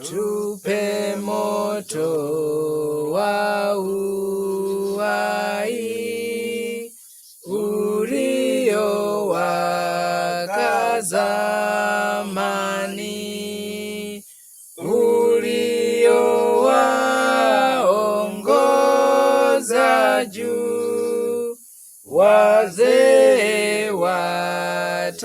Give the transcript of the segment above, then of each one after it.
tupe moto wa uhai uliowaka zamani, uliowaongoza juu wazee watakatifu.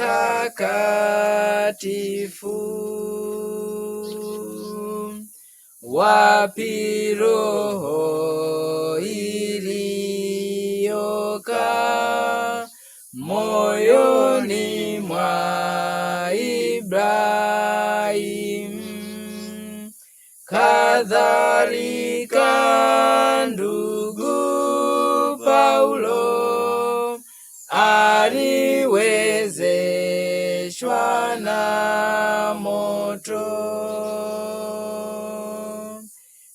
Wapi roho iliyokaa moyoni mwa Ibrahimu, kadhalika ndugu Paulo aliwezeshwa na moto.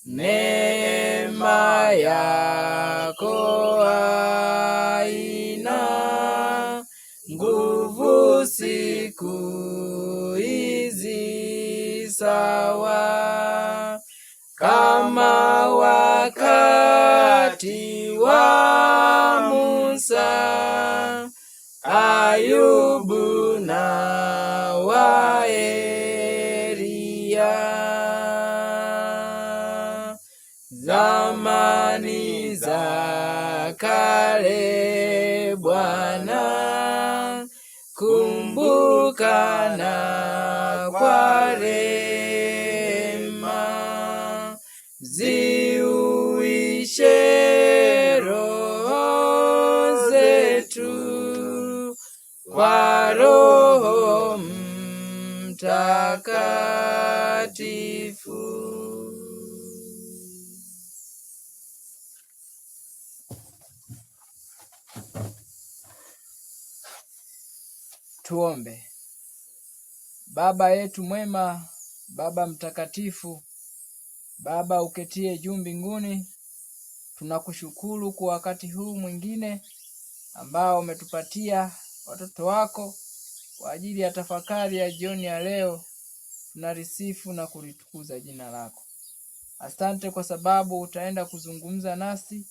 Neema yako haina nguvu siku hizi sawa, kama wakati wa Musa, Ayubu na wa Elia. Zamani za kale Bwana, kumbuka na kwa rehema, ziuishe roho zetu kwa Roho Mtakatifu. Tuombe. Baba yetu mwema, Baba mtakatifu, Baba uketie juu mbinguni, tunakushukuru kwa wakati huu mwingine ambao umetupatia watoto wako kwa ajili ya tafakari ya jioni ya leo. Tunalisifu na kulitukuza jina lako. Asante kwa sababu utaenda kuzungumza nasi,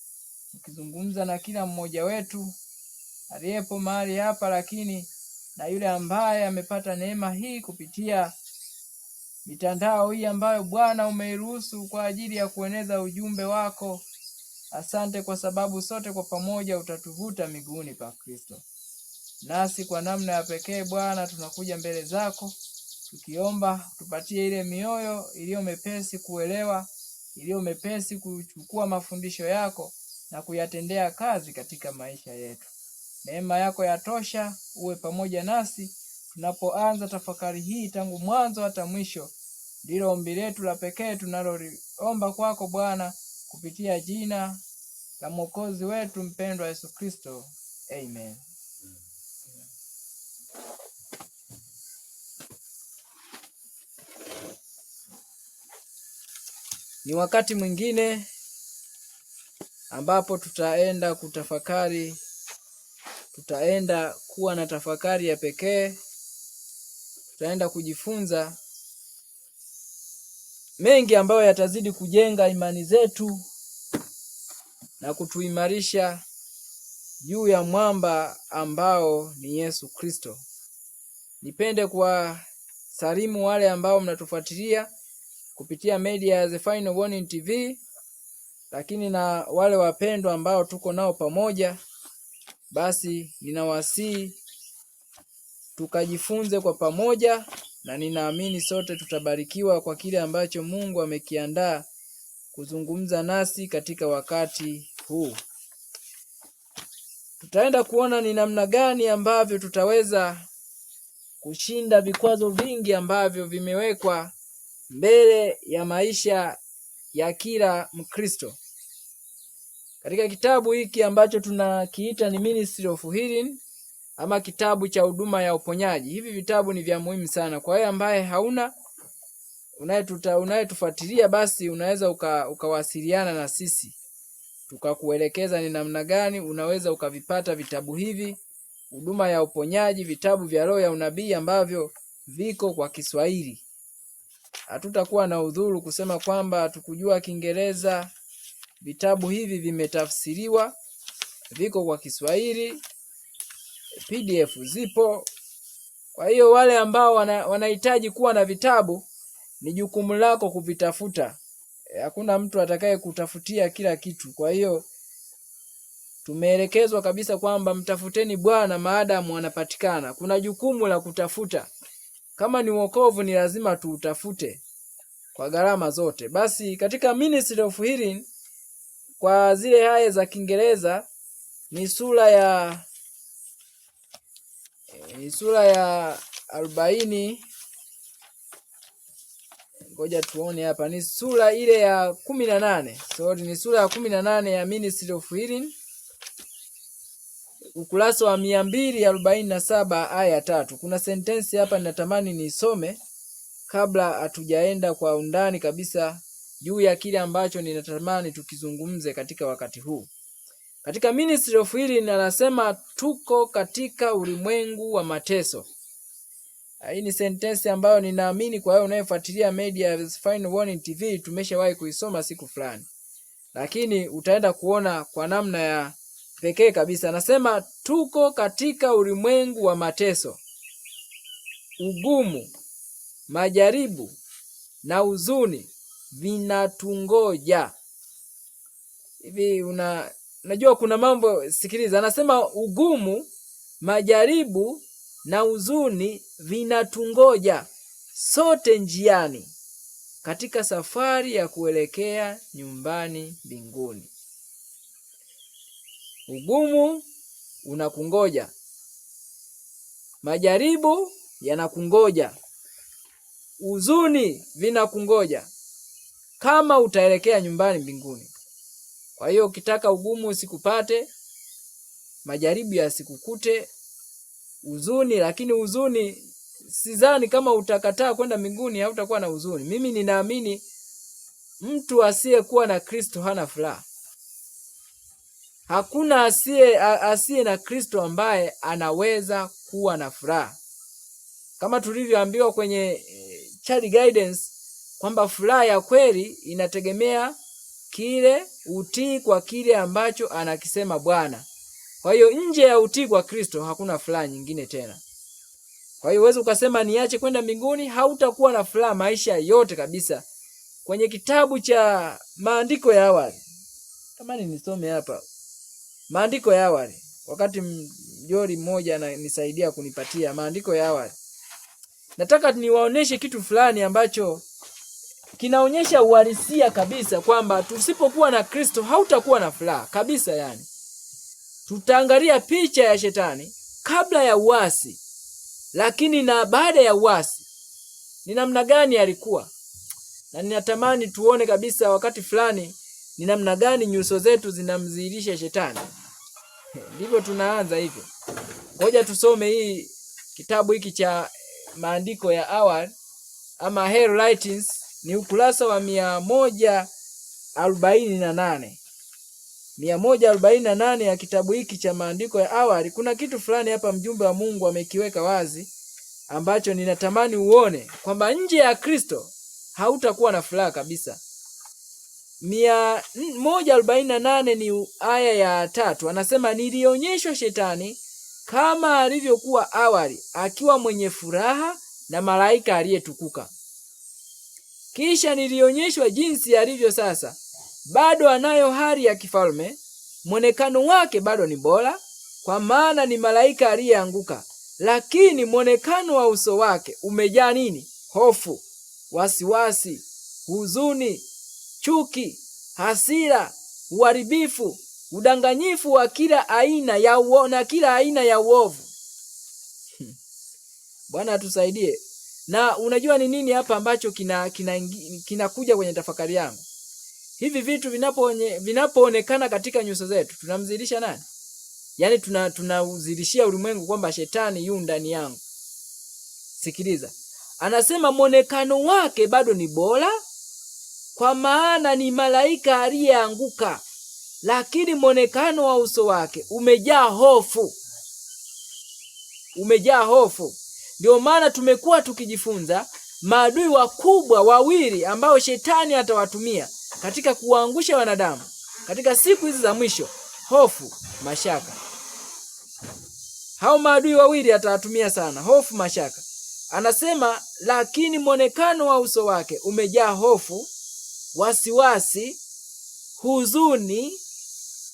ukizungumza na kila mmoja wetu aliyepo mahali hapa, lakini na yule ambaye amepata neema hii kupitia mitandao hii ambayo Bwana umeiruhusu kwa ajili ya kueneza ujumbe wako. Asante kwa sababu sote kwa pamoja utatuvuta miguuni pa Kristo. Nasi kwa namna ya pekee Bwana tunakuja mbele zako tukiomba tupatie ile mioyo iliyo mepesi kuelewa, iliyo mepesi kuchukua mafundisho yako na kuyatendea kazi katika maisha yetu. Neema yako yatosha, uwe pamoja nasi tunapoanza tafakari hii tangu mwanzo hata mwisho. Ndilo ombi letu la pekee tunaloomba kwako Bwana, kupitia jina la Mwokozi wetu mpendwa Yesu Kristo. Amen. Ni wakati mwingine ambapo tutaenda kutafakari, tutaenda kuwa na tafakari ya pekee, tutaenda kujifunza mengi ambayo yatazidi kujenga imani zetu na kutuimarisha juu ya mwamba ambao ni Yesu Kristo. Nipende kuwasalimu wale ambao mnatufuatilia kupitia media ya The Final Warning TV, lakini na wale wapendwa ambao tuko nao pamoja. Basi ninawasihi tukajifunze kwa pamoja, na ninaamini sote tutabarikiwa kwa kile ambacho Mungu amekiandaa kuzungumza nasi katika wakati huu. Tutaenda kuona ni namna gani ambavyo tutaweza kushinda vikwazo vingi ambavyo vimewekwa mbele ya maisha ya kila Mkristo. Katika kitabu hiki ambacho tunakiita ni Ministry of Healing, ama kitabu cha huduma ya uponyaji. Hivi vitabu ni vya muhimu sana. Kwa hiyo ambaye hauna unayetufuatilia, basi unaweza ukawasiliana na sisi tukakuelekeza ni namna gani unaweza ukavipata vitabu hivi, huduma ya uponyaji, vitabu vya roho ya unabii ambavyo viko kwa Kiswahili. hatutakuwa na udhuru kusema kwamba tukujua Kiingereza. Vitabu hivi vimetafsiriwa, viko kwa Kiswahili, PDF zipo. Kwa hiyo wale ambao wanahitaji kuwa na vitabu, ni jukumu lako kuvitafuta. Hakuna mtu atakaye kutafutia kila kitu. Kwa hiyo tumeelekezwa kabisa kwamba mtafuteni Bwana maadamu anapatikana. Kuna jukumu la kutafuta. Kama ni wokovu, ni lazima tuutafute kwa gharama zote. Basi katika Ministry of Healing, kwa zile haya za Kiingereza, ni sura ya 40. Ngoja tuone hapa, ni sura ile ya 18. Ni sura ya 18 ya Ministry of Healing, ukurasa wa 247 aya 3. Kuna sentensi hapa ninatamani nisome kabla hatujaenda kwa undani kabisa juu ya kile ambacho ninatamani tukizungumze katika wakati huu. Katika Ministry of Healing anasema tuko katika ulimwengu wa mateso. Hii ni sentensi ambayo ninaamini kwa wewe unayefuatilia Media Final Warning TV tumeshawahi kuisoma siku fulani, lakini utaenda kuona kwa namna ya pekee kabisa. Anasema tuko katika ulimwengu wa mateso, ugumu, majaribu na huzuni vinatungoja. Hivi unajua kuna mambo, sikiliza. Anasema ugumu, majaribu na huzuni vinatungoja sote njiani katika safari ya kuelekea nyumbani mbinguni. Ugumu unakungoja, majaribu yanakungoja, huzuni vinakungoja kama utaelekea nyumbani mbinguni. Kwa hiyo ukitaka ugumu usikupate, majaribu yasikukute, huzuni, lakini huzuni sidhani kama utakataa kwenda mbinguni hautakuwa na huzuni. Mimi ninaamini mtu asiyekuwa na Kristo hana furaha. Hakuna asiye na Kristo ambaye anaweza kuwa na furaha. Kama tulivyoambiwa kwenye Child Guidance kwamba furaha ya kweli inategemea kile utii kwa kile ambacho anakisema Bwana. Kwa hiyo nje ya utii kwa Kristo hakuna furaha nyingine tena. Kwa hiyo uweze ukasema niache kwenda mbinguni, hautakuwa na furaha maisha yote kabisa. Kwenye kitabu cha maandiko ya awali, tamani nisome hapa maandiko ya awali, wakati mjoli mmoja ananisaidia kunipatia maandiko ya awali. Nataka niwaoneshe kitu fulani ambacho kinaonyesha uhalisia kabisa kwamba tusipokuwa na Kristo hautakuwa na furaha kabisa. Yani tutaangalia picha ya shetani kabla ya uasi, lakini na baada ya uasi ni namna gani alikuwa. Na ninatamani tuone kabisa wakati fulani ni namna gani nyuso zetu zinamdhihirisha shetani. Ndivyo tunaanza hivyo. Ngoja tusome hii kitabu hiki cha maandiko ya awali ama Hell Writings, ni ukurasa wa 148. 148 ya kitabu hiki cha maandiko ya awali. Kuna kitu fulani hapa mjumbe wa Mungu amekiweka wazi ambacho ninatamani uone kwamba nje ya Kristo hautakuwa na furaha kabisa. 148 ni aya ya 3. Anasema nilionyeshwa shetani kama alivyokuwa awali akiwa mwenye furaha na malaika aliyetukuka. Kisha nilionyeshwa jinsi alivyo sasa, bado anayo hali ya kifalme, mwonekano wake bado ni bora, kwa maana ni malaika aliyeanguka, lakini mwonekano wa uso wake umejaa nini? Hofu, wasiwasi, huzuni, chuki, hasira, uharibifu, udanganyifu wa kila aina ya uovu. Bwana atusaidie. Na unajua ni nini hapa ambacho kinakuja kwenye tafakari yangu? Hivi vitu vinapoonekana katika nyuso zetu tunamdhihirisha nani? Yaani tunaudhihirishia ulimwengu kwamba shetani yu ndani yangu. Sikiliza. Anasema mwonekano wake bado ni bora, kwa maana ni malaika aliyeanguka, lakini mwonekano wa uso wake umejaa hofu. Umejaa hofu. Ndio maana tumekuwa tukijifunza maadui wakubwa wawili ambao shetani atawatumia katika kuwaangusha wanadamu katika siku hizi za mwisho: hofu, mashaka. Hao maadui wawili atawatumia sana: hofu, mashaka. Anasema, lakini mwonekano wa uso wake umejaa hofu, wasiwasi, huzuni,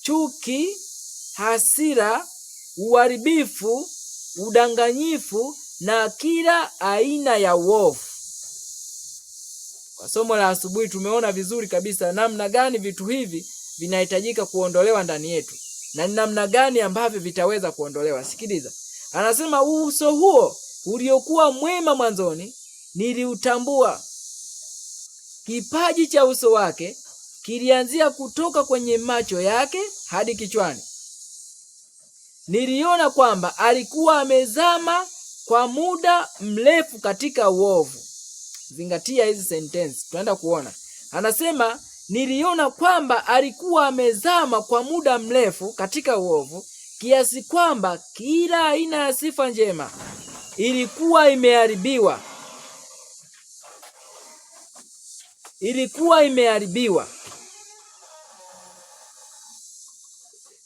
chuki, hasira, uharibifu, udanganyifu na kila aina ya uovu. Kwa somo la asubuhi tumeona vizuri kabisa namna gani vitu hivi vinahitajika kuondolewa ndani yetu na namna gani ambavyo vitaweza kuondolewa. Sikiliza, anasema, uso huo uliokuwa mwema mwanzoni niliutambua. Kipaji cha uso wake kilianzia kutoka kwenye macho yake hadi kichwani. Niliona kwamba alikuwa amezama kwa muda mrefu katika uovu. Zingatia hizi sentensi, tunaenda kuona. Anasema, niliona kwamba alikuwa amezama kwa muda mrefu katika uovu, kiasi kwamba kila aina ya sifa njema ilikuwa imeharibiwa.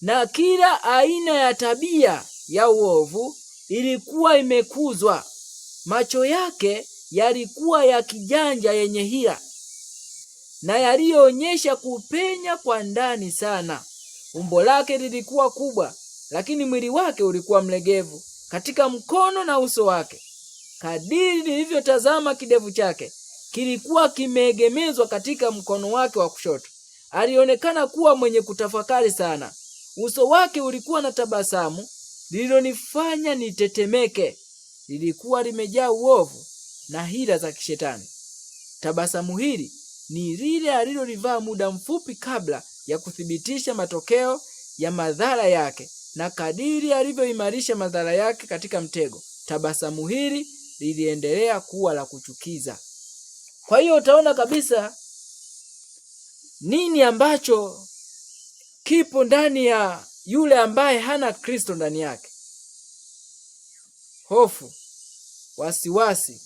Na kila aina ya tabia ya uovu ilikuwa imekuzwa. Macho yake yalikuwa ya kijanja yenye hila na yaliyoonyesha kupenya kwa ndani sana. Umbo lake lilikuwa kubwa, lakini mwili wake ulikuwa mlegevu katika mkono na uso wake. Kadiri nilivyotazama, kidevu chake kilikuwa kimeegemezwa katika mkono wake wa kushoto. Alionekana kuwa mwenye kutafakari sana. Uso wake ulikuwa na tabasamu lililonifanya nitetemeke. Lilikuwa limejaa uovu na hila za kishetani. Tabasamu hili ni lile alilolivaa muda mfupi kabla ya kuthibitisha matokeo ya madhara yake, na kadiri alivyoimarisha madhara yake katika mtego, tabasamu hili liliendelea kuwa la kuchukiza. Kwa hiyo utaona kabisa nini ambacho kipo ndani ya yule ambaye hana Kristo ndani yake: hofu, wasiwasi,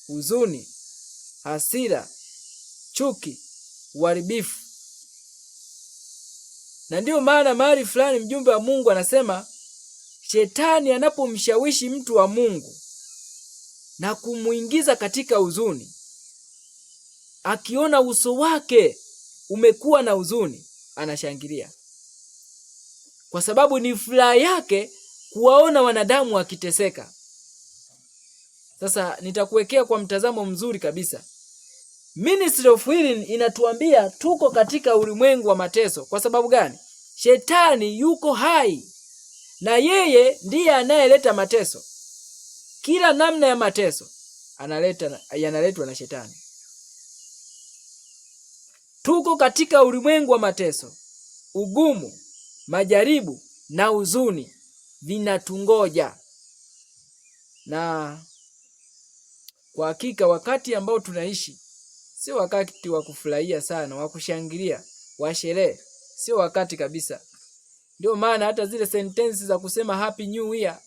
huzuni, hasira, chuki, uharibifu. Na ndio maana mahali fulani mjumbe wa Mungu anasema, shetani anapomshawishi mtu wa Mungu na kumuingiza katika huzuni, akiona uso wake umekuwa na huzuni, anashangilia, kwa sababu ni furaha yake kuwaona wanadamu wakiteseka. Sasa nitakuwekea kwa mtazamo mzuri kabisa. Ministry of Healing inatuambia tuko katika ulimwengu wa mateso. Kwa sababu gani? Shetani yuko hai na yeye ndiye anayeleta mateso. Kila namna ya mateso yanaletwa na shetani. Tuko katika ulimwengu wa mateso. Ugumu, majaribu na huzuni vinatungoja. Na kwa hakika wakati ambao tunaishi sio wakati wa kufurahia sana, wa kushangilia, wa sherehe. Sio wakati kabisa. Ndio maana hata zile sentensi za kusema happy new year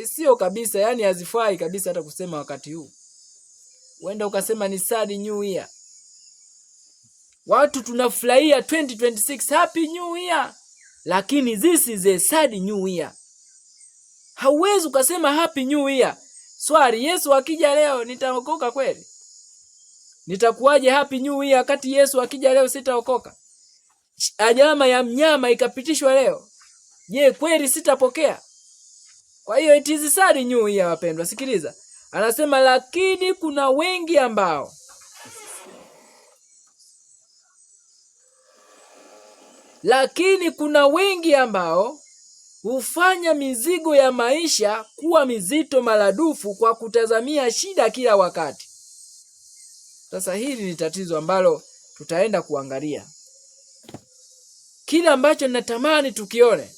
sio kabisa, yani hazifai kabisa hata kusema wakati huu. Uenda ukasema ni sad new year. Watu tunafurahia 2026 happy new year, lakini this is a sad new year. Hauwezi ukasema happy new year. Swali, Yesu akija leo nitaokoka kweli? Nitakuwaje happy new year wakati Yesu akija leo sitaokoka? Alama ya mnyama ikapitishwa leo, je, kweli sitapokea? Kwa hiyo it is sad new year, wapendwa. Sikiliza, anasema, lakini kuna wengi ambao hufanya mizigo ya maisha kuwa mizito maradufu kwa kutazamia shida kila wakati. Sasa hili ni tatizo ambalo tutaenda kuangalia. Kile ambacho natamani tukione,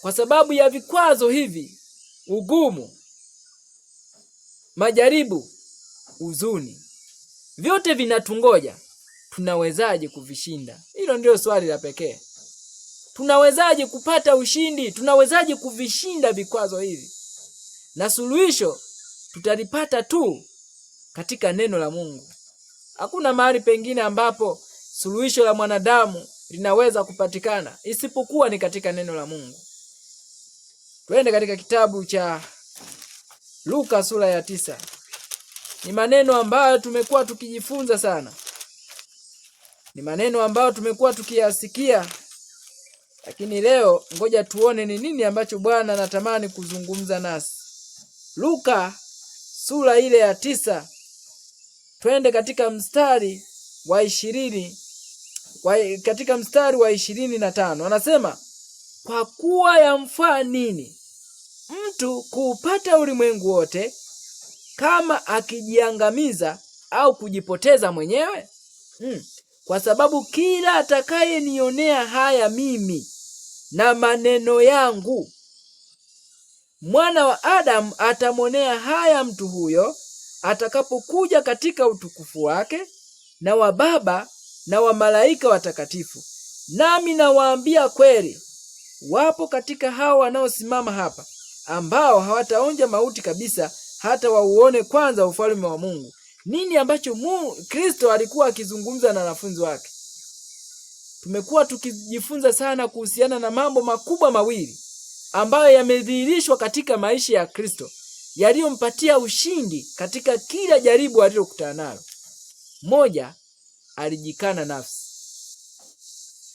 kwa sababu ya vikwazo hivi, ugumu, majaribu, huzuni, vyote vinatungoja. Tunawezaje kuvishinda? Hilo ndio swali la pekee. Tunawezaje kupata ushindi? Tunawezaje kuvishinda vikwazo hivi? Na suluhisho tutalipata tu katika neno la Mungu. Hakuna mahali pengine ambapo suluhisho la mwanadamu linaweza kupatikana isipokuwa ni katika neno la Mungu. Twende katika kitabu cha Luka sura ya 9. Ni maneno ambayo tumekuwa tukijifunza sana. Ni maneno ambayo tumekuwa tukiyasikia. Lakini leo ngoja tuone ni nini ambacho Bwana anatamani kuzungumza nasi. Luka sura ile ya 9. Twende katika mstari wa 20. Katika mstari wa 25 anasema, kwa kuwa yamfaa nini mtu kuupata ulimwengu wote kama akijiangamiza au kujipoteza mwenyewe? Kwa sababu kila atakayenionea haya mimi na maneno yangu, Mwana wa Adamu atamwonea haya mtu huyo atakapokuja katika utukufu wake na wa Baba na wa malaika watakatifu. Nami nawaambia kweli, wapo katika hao wanaosimama hapa ambao hawataonja mauti kabisa hata wauone kwanza ufalme wa Mungu. Nini ambacho Kristo alikuwa akizungumza na wanafunzi wake? Tumekuwa tukijifunza sana kuhusiana na mambo makubwa mawili ambayo yamedhihirishwa katika maisha ya Kristo, yaliyompatia ushindi katika kila jaribu alilokutana nalo. Moja, alijikana nafsi.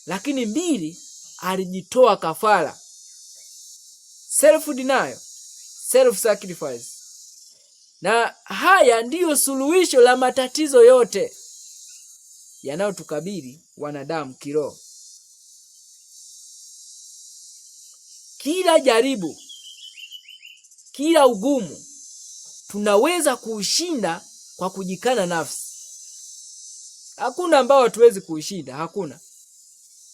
Lakini mbili, alijitoa kafara. Self denial, self sacrifice. Na haya ndiyo suluhisho la matatizo yote yanayotukabili wanadamu kiroho. Kila jaribu, kila ugumu tunaweza kuushinda kwa kujikana nafsi. Hakuna ambao hatuwezi kuushinda, hakuna.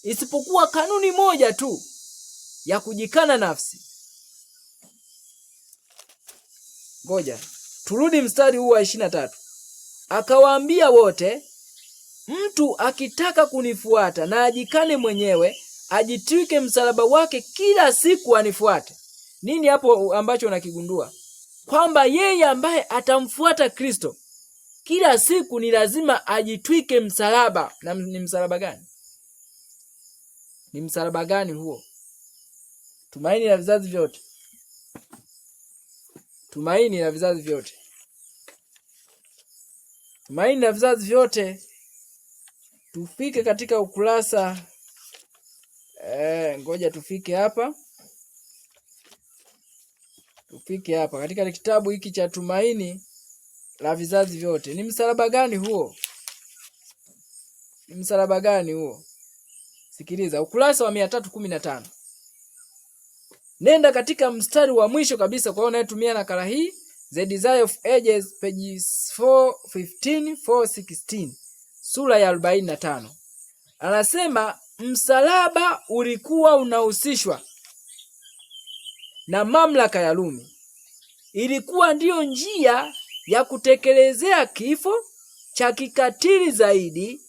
Isipokuwa kanuni moja tu ya kujikana nafsi. Ngoja turudi mstari huu wa 23. Akawaambia wote, mtu akitaka kunifuata na ajikane mwenyewe, ajitwike msalaba wake kila siku anifuate. Nini hapo ambacho unakigundua? Kwamba yeye ambaye atamfuata Kristo kila siku ni lazima ajitwike msalaba. Na ni msalaba gani? Ni msalaba gani huo? Tumaini la vizazi vyote. Tumaini la vizazi vyote. Tumaini la vizazi vyote. Tufike katika ukurasa ngoja tufike hapa. Tufike hapa katika kitabu hiki cha Tumaini la vizazi vyote. Ni msalaba gani huo? Ni msalaba gani huo? Sikiliza, ukurasa wa 315. Nenda katika mstari wa mwisho kabisa, kwa hiyo unayetumia nakala hii, The Desire of Ages, page 415 416, sura ya 45. Anasema msalaba ulikuwa unahusishwa na mamlaka ya Rumi. Ilikuwa ndiyo njia ya kutekelezea kifo cha kikatili zaidi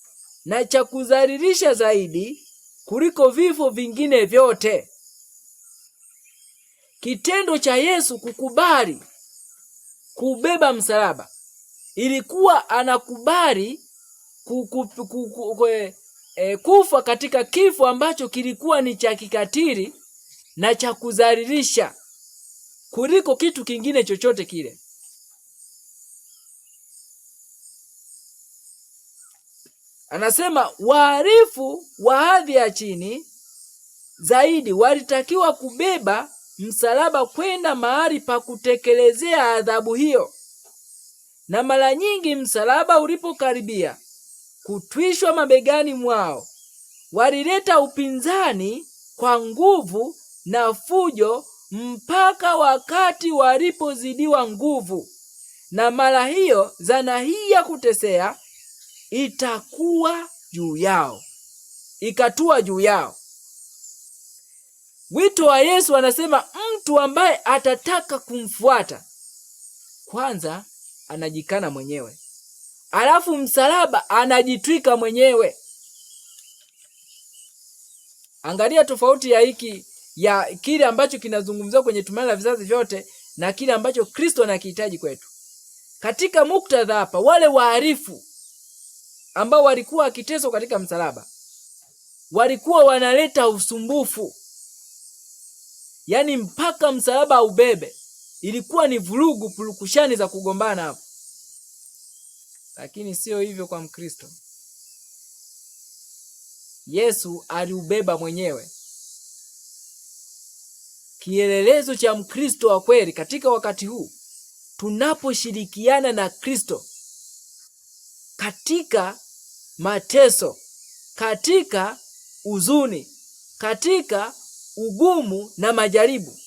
na cha kudhalilisha zaidi kuliko vifo vingine vyote. Kitendo cha Yesu kukubali kubeba msalaba, ilikuwa anakubali kufa katika kifo ambacho kilikuwa ni cha kikatili na cha kudhalilisha kuliko kitu kingine chochote kile. Anasema wahalifu wa hadhi ya chini zaidi walitakiwa kubeba msalaba kwenda mahali pa kutekelezea adhabu hiyo. Na mara nyingi msalaba ulipokaribia kutwishwa mabegani mwao, walileta upinzani kwa nguvu na fujo mpaka wakati walipozidiwa nguvu. Na mara hiyo zana hii ya kutesea itakuwa juu yao, ikatua juu yao. Wito wa Yesu anasema mtu ambaye atataka kumfuata kwanza anajikana mwenyewe, alafu msalaba anajitwika mwenyewe. Angalia tofauti ya hiki ya kile ambacho kinazungumziwa kwenye Tumaini la Vizazi Vyote na kile ambacho Kristo anakihitaji kwetu. Katika muktadha hapa, wale wahalifu ambao walikuwa wakiteswa katika msalaba walikuwa wanaleta usumbufu, yaani mpaka msalaba ubebe. Ilikuwa ni vurugu, purukushani za kugombana hapo. Lakini sio hivyo kwa Mkristo. Yesu aliubeba mwenyewe. Kielelezo cha Mkristo wa kweli katika wakati huu, tunaposhirikiana na Kristo katika mateso, katika huzuni, katika ugumu na majaribu,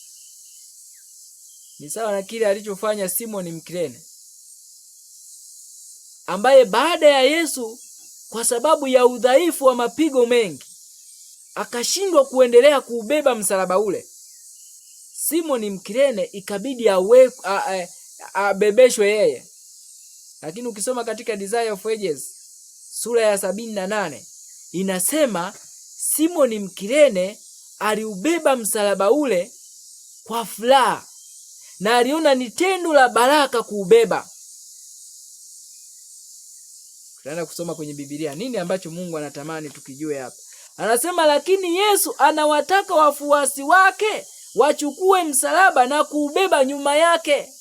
ni sawa na kile alichofanya Simoni Mkirene, ambaye baada ya Yesu, kwa sababu ya udhaifu wa mapigo mengi, akashindwa kuendelea kuubeba msalaba ule. Simoni Mkirene ikabidi abebeshwe yeye. Lakini ukisoma katika Desire of Ages sura ya 78 inasema Simoni Mkirene aliubeba msalaba ule kwa furaha na aliona ni tendo la baraka kuubeba. Tunaenda kusoma kwenye Biblia nini ambacho Mungu anatamani tukijue hapa. Anasema lakini Yesu anawataka wafuasi wake wachukue msalaba na kuubeba nyuma yake.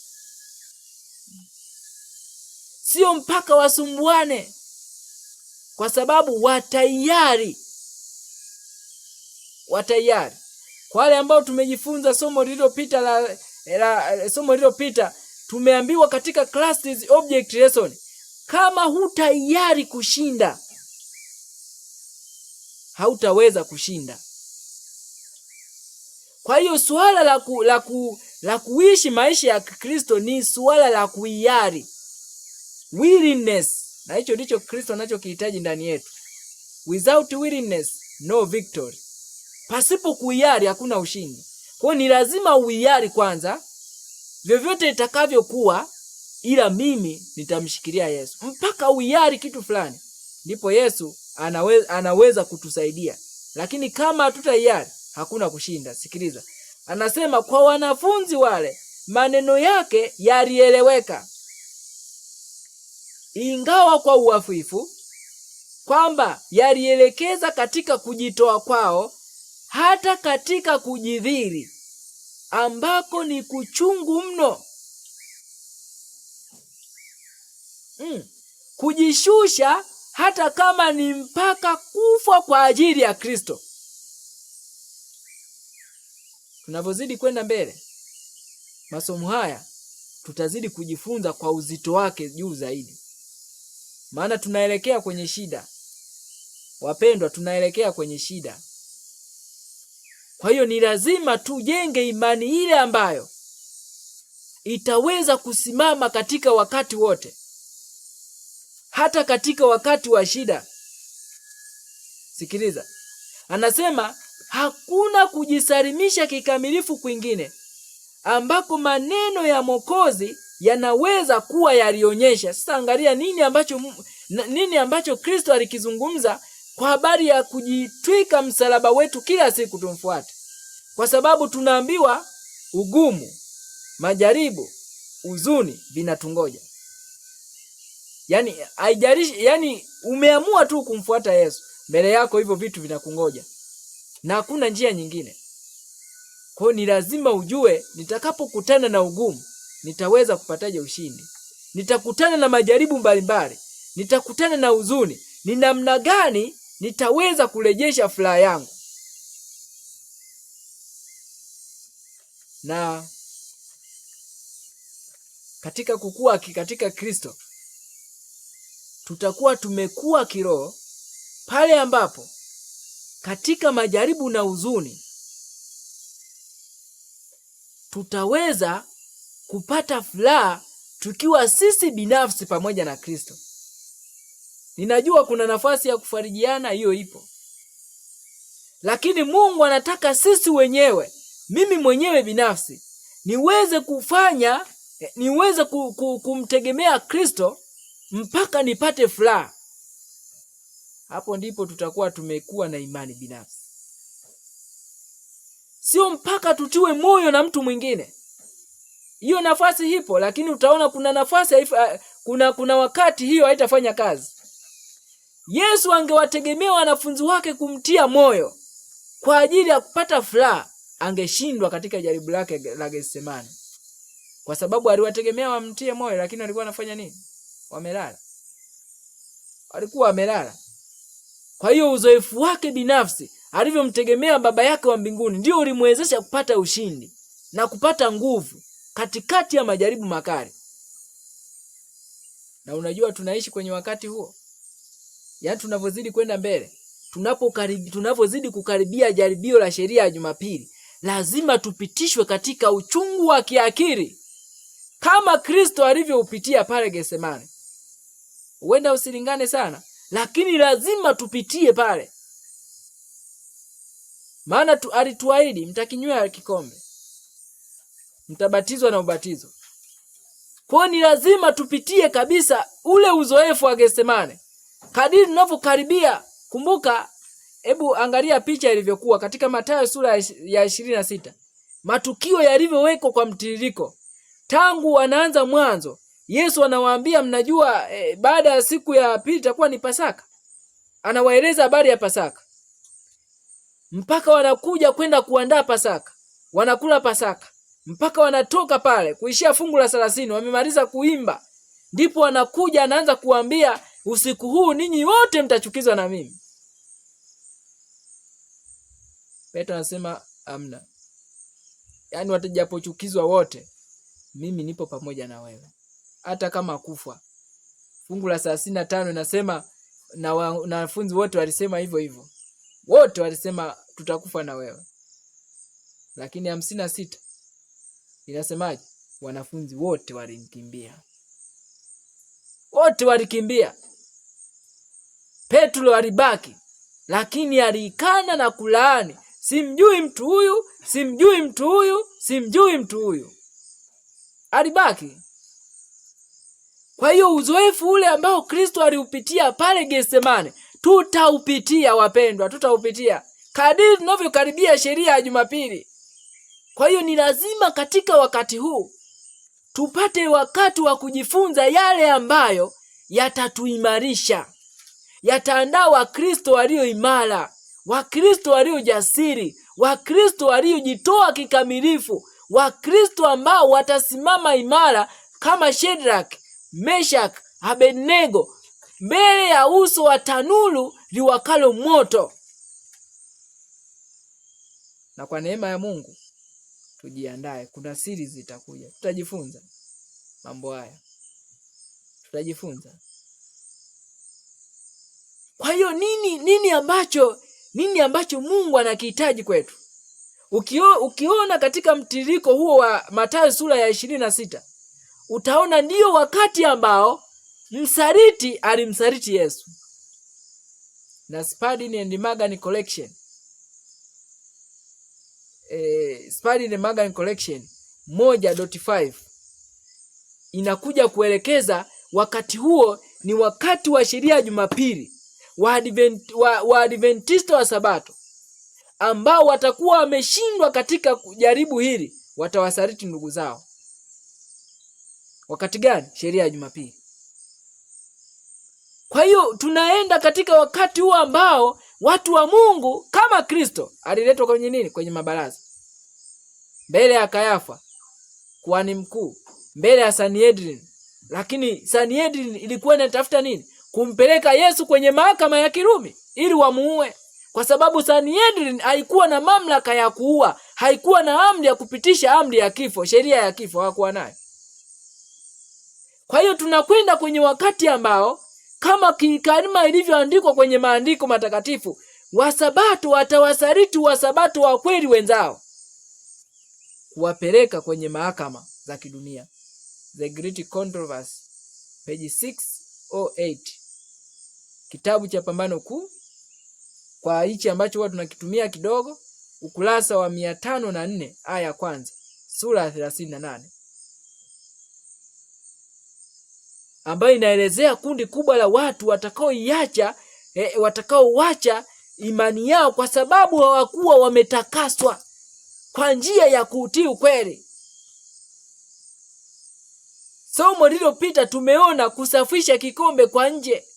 Sio mpaka wasumbuane, kwa sababu watayari. Kwa wale ambao tumejifunza somo lililopita, tumeambiwa katika classes object lesson, kama hutayari kushinda, hautaweza kushinda. Kwa hiyo suala la kuishi maisha ya Kristo ni suala la kuhiari, willingness, na hicho ndicho Kristo anachokihitaji ndani yetu. Without willingness no victory. Pasipo kuhiari hakuna ushindi. Kwa hiyo ni lazima uhiari kwanza, vyovyote itakavyokuwa, ila mimi nitamshikilia Yesu. Mpaka uhiari kitu fulani, ndipo Yesu anaweza kutusaidia. Lakini kama hatutahiari, hakuna kushinda. Sikiliza. Anasema kwa wanafunzi wale maneno yake yalieleweka, ingawa kwa uhafifu, kwamba yalielekeza katika kujitoa kwao, hata katika kujidhiri, ambako ni kuchungu mno. Kujishusha hata kama ni mpaka kufa kwa ajili ya Kristo. Tunapozidi kwenda mbele, masomo haya tutazidi kujifunza kwa uzito wake juu zaidi. Maana tunaelekea kwenye shida. Wapendwa, tunaelekea kwenye shida. Kwa hiyo ni lazima tujenge imani ile ambayo itaweza kusimama katika wakati wote, hata katika wakati wa shida. Sikiliza. Anasema hakuna kujisalimisha kikamilifu kwingine ambako maneno ya Mwokozi yanaweza kuwa yalionyesha. Sasa angalia nini ambacho Kristo alikizungumza kwa habari ya kujitwika msalaba wetu kila siku tumfuate. Kwa sababu tunaambiwa ugumu, majaribu, huzuni vinatungoja. Yaani umeamua tu kumfuata Yesu, mbele yako hivyo vitu vinakungoja. Na hakuna njia nyingine. Kwa hiyo ni lazima ujue, nitakapokutana na ugumu, nitaweza kupataje ushindi? Nitakutana na majaribu mbalimbali, nitakutana na huzuni, ni namna gani nitaweza kurejesha furaha yangu? Na katika kukua katika Kristo, tutakuwa tumekuwa kiroho pale ambapo katika majaribu na huzuni tutaweza kupata furaha tukiwa sisi binafsi pamoja na Kristo. Ninajua kuna nafasi ya kufarijiana, hiyo ipo. Lakini Mungu anataka sisi wenyewe, mimi mwenyewe binafsi, niweze kumtegemea Kristo mpaka nipate furaha. Hapo ndipo tutakuwa tumekuwa na imani binafsi. Sio mpaka tutiwe moyo na mtu mwingine. hiyo nafasi ipo, lakini utaona kuna nafasi kuna wakati hiyo haitafanya kazi. Yesu angewategemea wanafunzi wake kumtia moyo kwa ajili ya kupata furaha, angeshindwa katika jaribu lake la Getsemani. Kwa sababu aliwategemea wamtie moyo, lakini walikuwa wanafanya nini? Wamelala. Walikuwa wamelala. Kwa hiyo uzoefu wake binafsi alivyomtegemea baba yake wa mbinguni ndio ulimwezesha kupata ushindi na kupata nguvu katikati ya majaribu makali. Na unajua tunaishi kwenye wakati huo. Yaani tunavyozidi kwenda mbele, tunavyozidi kukaribia jaribio la sheria ya Jumapili, lazima tupitishwe katika uchungu wa kiakili kama Kristo alivyoupitia pale Getsemani. Huenda usilingane sana, lakini lazima tupitie pale. Maana alituahidi, mtakinywea kikombe, mtabatizwa na ubatizo. Kwa ni lazima tupitie kabisa ule uzoefu wa Getsemani. Kadiri tunavyokaribia, kumbuka, hebu angalia picha ilivyokuwa katika Mathayo sura ya 26. Matukio yalivyowekwa kwa mtiririko. Tangu wanaanza mwanzo, Yesu anawaambia mnajua baada ya siku ya pili itakuwa ni Pasaka. Anawaeleza habari ya Pasaka. Mpaka wanakuja kwenda kuandaa Pasaka. Wanakula Pasaka. Mpaka wanatoka pale kuishia fungu la 30, wamemaliza kuimba. Ndipo wanakuja anaanza kuambia, usiku huu ninyi wote mtachukizwa na mimi. Petro anasema amna. Yaani watajapochukizwa wote, mimi nipo pamoja na wewe. Hata kama kufa. Fungu la 35 inasema na wanafunzi wote walisema hivyo hivyo. Wote walisema tutakufa na wewe. Lakini 56 inasemaje? Wanafunzi wote walimkimbia. Wote walikimbia. Petro alibaki, lakini alikana na kulaani, simjui mtu huyu, simjui mtu huyu, simjui mtu huyu. Alibaki. Kwa hiyo uzoefu ule ambao Kristo aliupitia pale Getsemani, tutaupitia wapendwa, tutaupitia kadiri tunavyokaribia sheria ya Jumapili. Kwa hiyo ni lazima katika wakati huu tupate wakati wa kujifunza yale ambayo yatatuimarisha, yataandaa Wakristo walio imara, Wakristo walio jasiri, Wakristo waliojitoa kikamilifu, Wakristo ambao watasimama imara kama Shadrach, Meshach, Abednego mbele ya uso wa tanuru liwakalo moto. Na kwa neema ya Mungu tujiandae, kuna siri zitakuja. Tutajifunza mambo haya. Tutajifunza. Kwa hiyo nini ambacho Mungu anakihitaji kwetu? Ukiona katika mtiririko huo wa Mathayo sura ya 26, utaona ndio wakati ambao msaliti alimsaliti Yesu. Na Spalding and Magan Collection, Spalding and Magan Collection 1.5 inakuja kuelekeza wakati huo ni wakati wa sheria ya Jumapili wa Adventista wa Sabato, ambao watakuwa wameshindwa katika jaribu hili, watawasaliti ndugu zao. Wakati gani? Sheria ya Jumapili. Kwa hiyo tunaenda katika wakati huo ambao watu wa Mungu kama Kristo aliletwa kwenye nini? Kwenye mabaraza, mbele ya Kayafa kuhani mkuu, mbele ya Sanhedrin. Lakini Sanhedrin ilikuwa inatafuta nini? Kumpeleka Yesu kwenye mahakama ya Kirumi ili wamuue, kwa sababu Sanhedrin haikuwa na mamlaka ya kuua, haikuwa na amri ya kupitisha amri ya kifo, sheria ya kifo hawakuwa nayo. Kwa hiyo tunakwenda kwenye wakati ambao kama kama ilivyoandikwa kwenye maandiko matakatifu, Wasabato watawasaliti Wasabato wa kweli wenzao, kuwapeleka kwenye mahakama za kidunia. The Great Controversy, page 608, kitabu cha Pambano Kuu, kwa hichi ambacho huwa tunakitumia kidogo, ukurasa wa 504 aya ya kwanza, sura ya 38, ambayo inaelezea kundi kubwa la watu watakaoacha imani yao kwa sababu hawakuwa wametakaswa kwa njia ya kutii ukweli. Somo lililopita tumeona kusafisha kikombe kwa nje.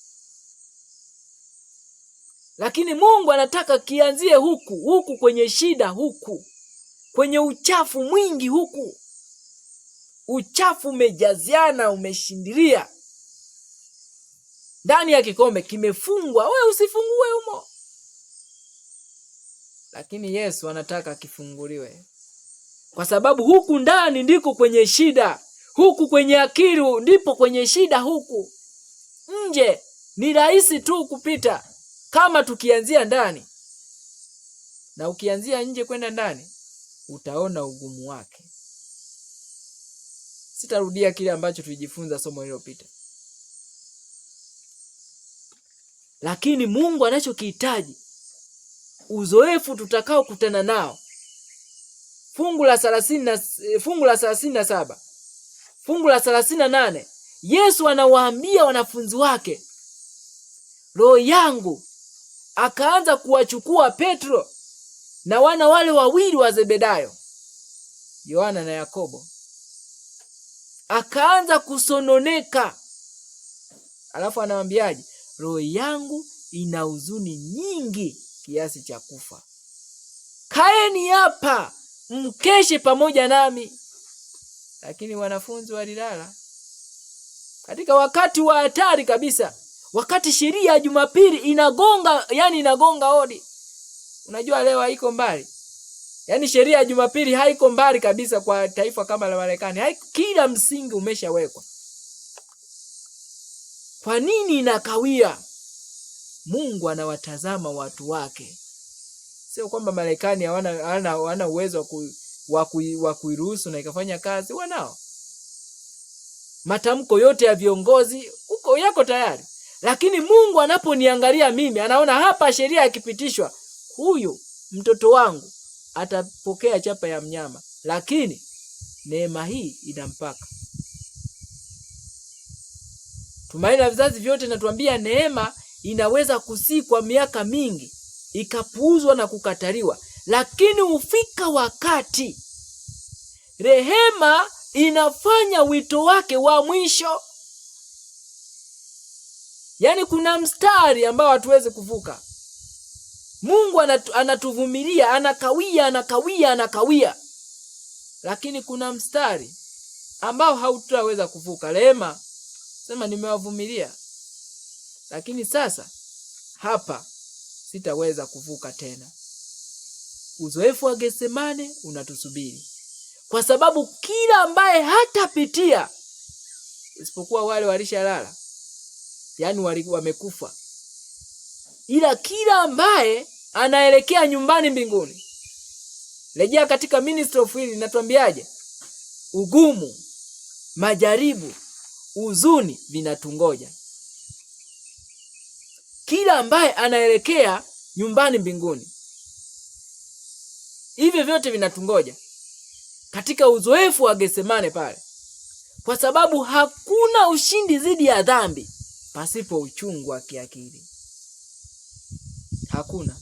Lakini Mungu anataka kianzie huku kwenye shida, huku kwenye uchafu mwingi, huku uchafu umejaziana, umeshindilia ndani ya kikombe, kimefungwa. We usifungue humo, lakini Yesu anataka kifunguliwe, kwa sababu huku ndani ndiko kwenye shida, huku kwenye akili ndipo kwenye shida. Huku nje ni rahisi tu kupita kama tukianzia ndani, na ukianzia nje kwenda ndani utaona ugumu wake. Sitarudia kile ambacho tulijifunza somo lililopita, lakini Mungu anachokihitaji uzoefu tutakao kutana nao. Fungu la 37, fungu la 38, Yesu anawaambia wanafunzi wake, Roho yangu, akaanza kuwachukua Petro na wana wale wawili wa Zebedayo, Yohana na Yakobo, akaanza kusononeka. Alafu anawaambiaje? Roho yangu ina huzuni nyingi kiasi cha kufa. Kaeni hapa mkeshe pamoja nami. Lakini wanafunzi walilala katika wakati wa hatari kabisa, wakati sheria ya Jumapili inagonga hodi. Unajua leo haiko mbali. Sheria ya Jumapili haiko mbali kabisa kwa taifa kama la Marekani. Kila msingi umeshawekwa. Kwa nini inakawia? Mungu anawatazama watu wake. Sio kwamba Marekani hawana uwezo wa kuiruhusu na ikafanya kazi. Wanao. Matamko yote ya viongozi huko yako tayari. Lakini Mungu anaponiangalia mimi, anaona hapa sheria ikipitishwa, huyu mtoto wangu atapokea chapa ya mnyama, lakini neema hii ina mpaka. Tumaini la Vizazi Vyote natuambia neema inaweza kusikwa miaka mingi, ikapuuzwa na kukataliwa, lakini hufika wakati rehema inafanya wito wake wa mwisho. Kuna mstari ambao hatuwezi kuvuka. Mungu anatuvumilia, anakawia. Lakini kuna mstari ambao hautaweza kuvuka. Rehema sema nimewavumilia, lakini sasa hapa sitaweza kuvuka tena. Uzoefu wa Getsemane unatusubiri, kwa sababu kila ambaye hatapitia, isipokuwa wale walishalala, wamekufa, ila kila ambaye anaelekea nyumbani mbinguni. Rejea katika Ministry of Healing, natuambiaje? Ugumu, majaribu, huzuni vinatungoja. Kila ambaye anaelekea nyumbani mbinguni, hivyo vyote vinatungoja katika uzoefu wa Getsemane pale, kwa sababu hakuna ushindi dhidi ya dhambi pasipo uchungu wa kiakili. Hakuna.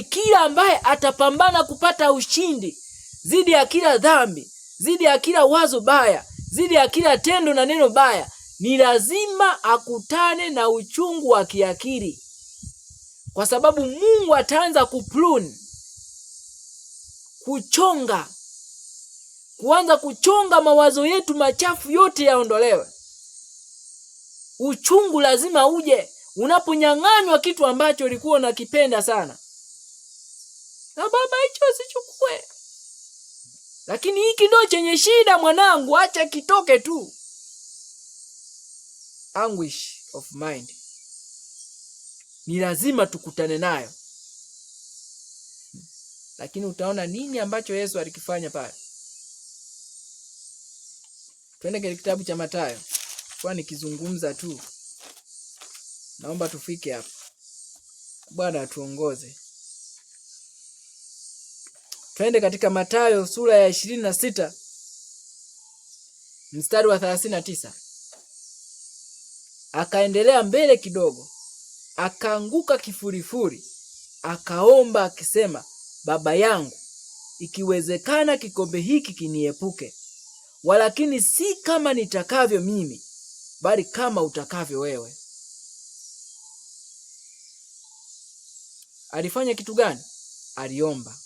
Kila ambaye atapambana kupata ushindi dhidi ya kila dhambi, dhidi ya kila wazo baya, dhidi ya kila tendo na neno baya, ni lazima akutane na uchungu wa kiakili, kwa sababu Mungu ataanza kuprune, kuanza kuchonga mawazo yetu machafu yote yaondolewe. Uchungu lazima uje unaponyang'anywa kitu ambacho ulikuwa unakipenda sana. Na baba, hicho usichukue. Lakini hiki ndio chenye shida mwanangu, acha kitoke tu. Anguish of mind ni lazima tukutane nayo. Lakini utaona nini ambacho Yesu alikifanya pale. Twende kwenye kitabu cha Mathayo. Kwa nikizungumza tu, naomba tufike hapa. Bwana atuongoze. Twende katika Mathayo sura ya 26 mstari wa 39. Akaendelea mbele kidogo, akaanguka kifurifuri, akaomba akisema, Baba yangu, ikiwezekana kikombe hiki kiniepuke, walakini si kama nitakavyo mimi, bali kama utakavyo wewe. Alifanya kitu gani? Aliomba.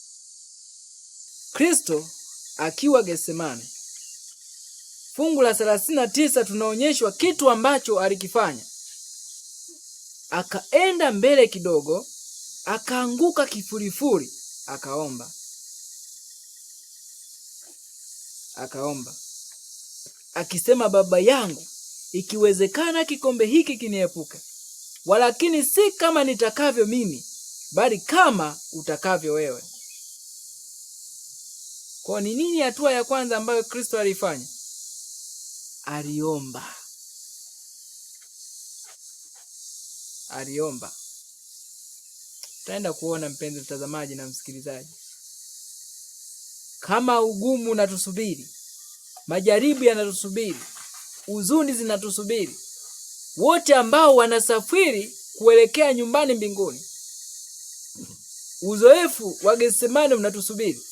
Kristo akiwa Getsemane, fungu la 39 tunaonyeshwa kitu ambacho alikifanya. Akaenda mbele kidogo, akaanguka kifurifuri, akaomba. Akisema, Baba yangu, ikiwezekana kikombe hiki kiniepuke, walakini si kama nitakavyo mimi, bali kama utakavyo wewe. Kwa ni nini hatua ya kwanza ambayo Kristo alifanya? Aliomba. Tutaenda kuona, mpenzi mtazamaji na msikilizaji, kama ugumu unatusubiri, majaribu yanatusubiri, huzuni zinatusubiri, wote ambao wanasafiri kuelekea nyumbani mbinguni, uzoefu wa Getsemane unatusubiri.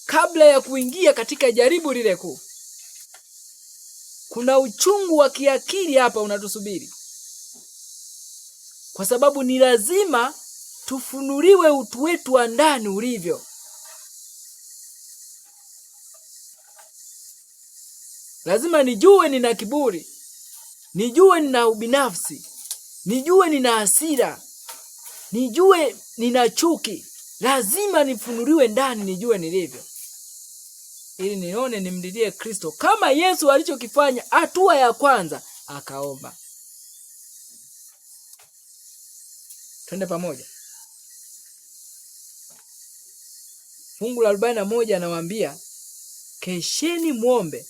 Kabla ya kuingia katika jaribu lile kuu, kuna uchungu wa kiakili hapa unatusubiri, kwa sababu ni lazima tufunuliwe utu wetu wa ndani ulivyo. Lazima nijue nina kiburi, nijue nina ubinafsi, nijue nina hasira, nijue nina chuki. Lazima nifunuliwe ndani, nijue nilivyo, ili nione nimlilie Kristo kama Yesu alichokifanya. Hatua ya kwanza, akaomba. Twende pamoja. Fungu la 41 anawaambia, kesheni muombe,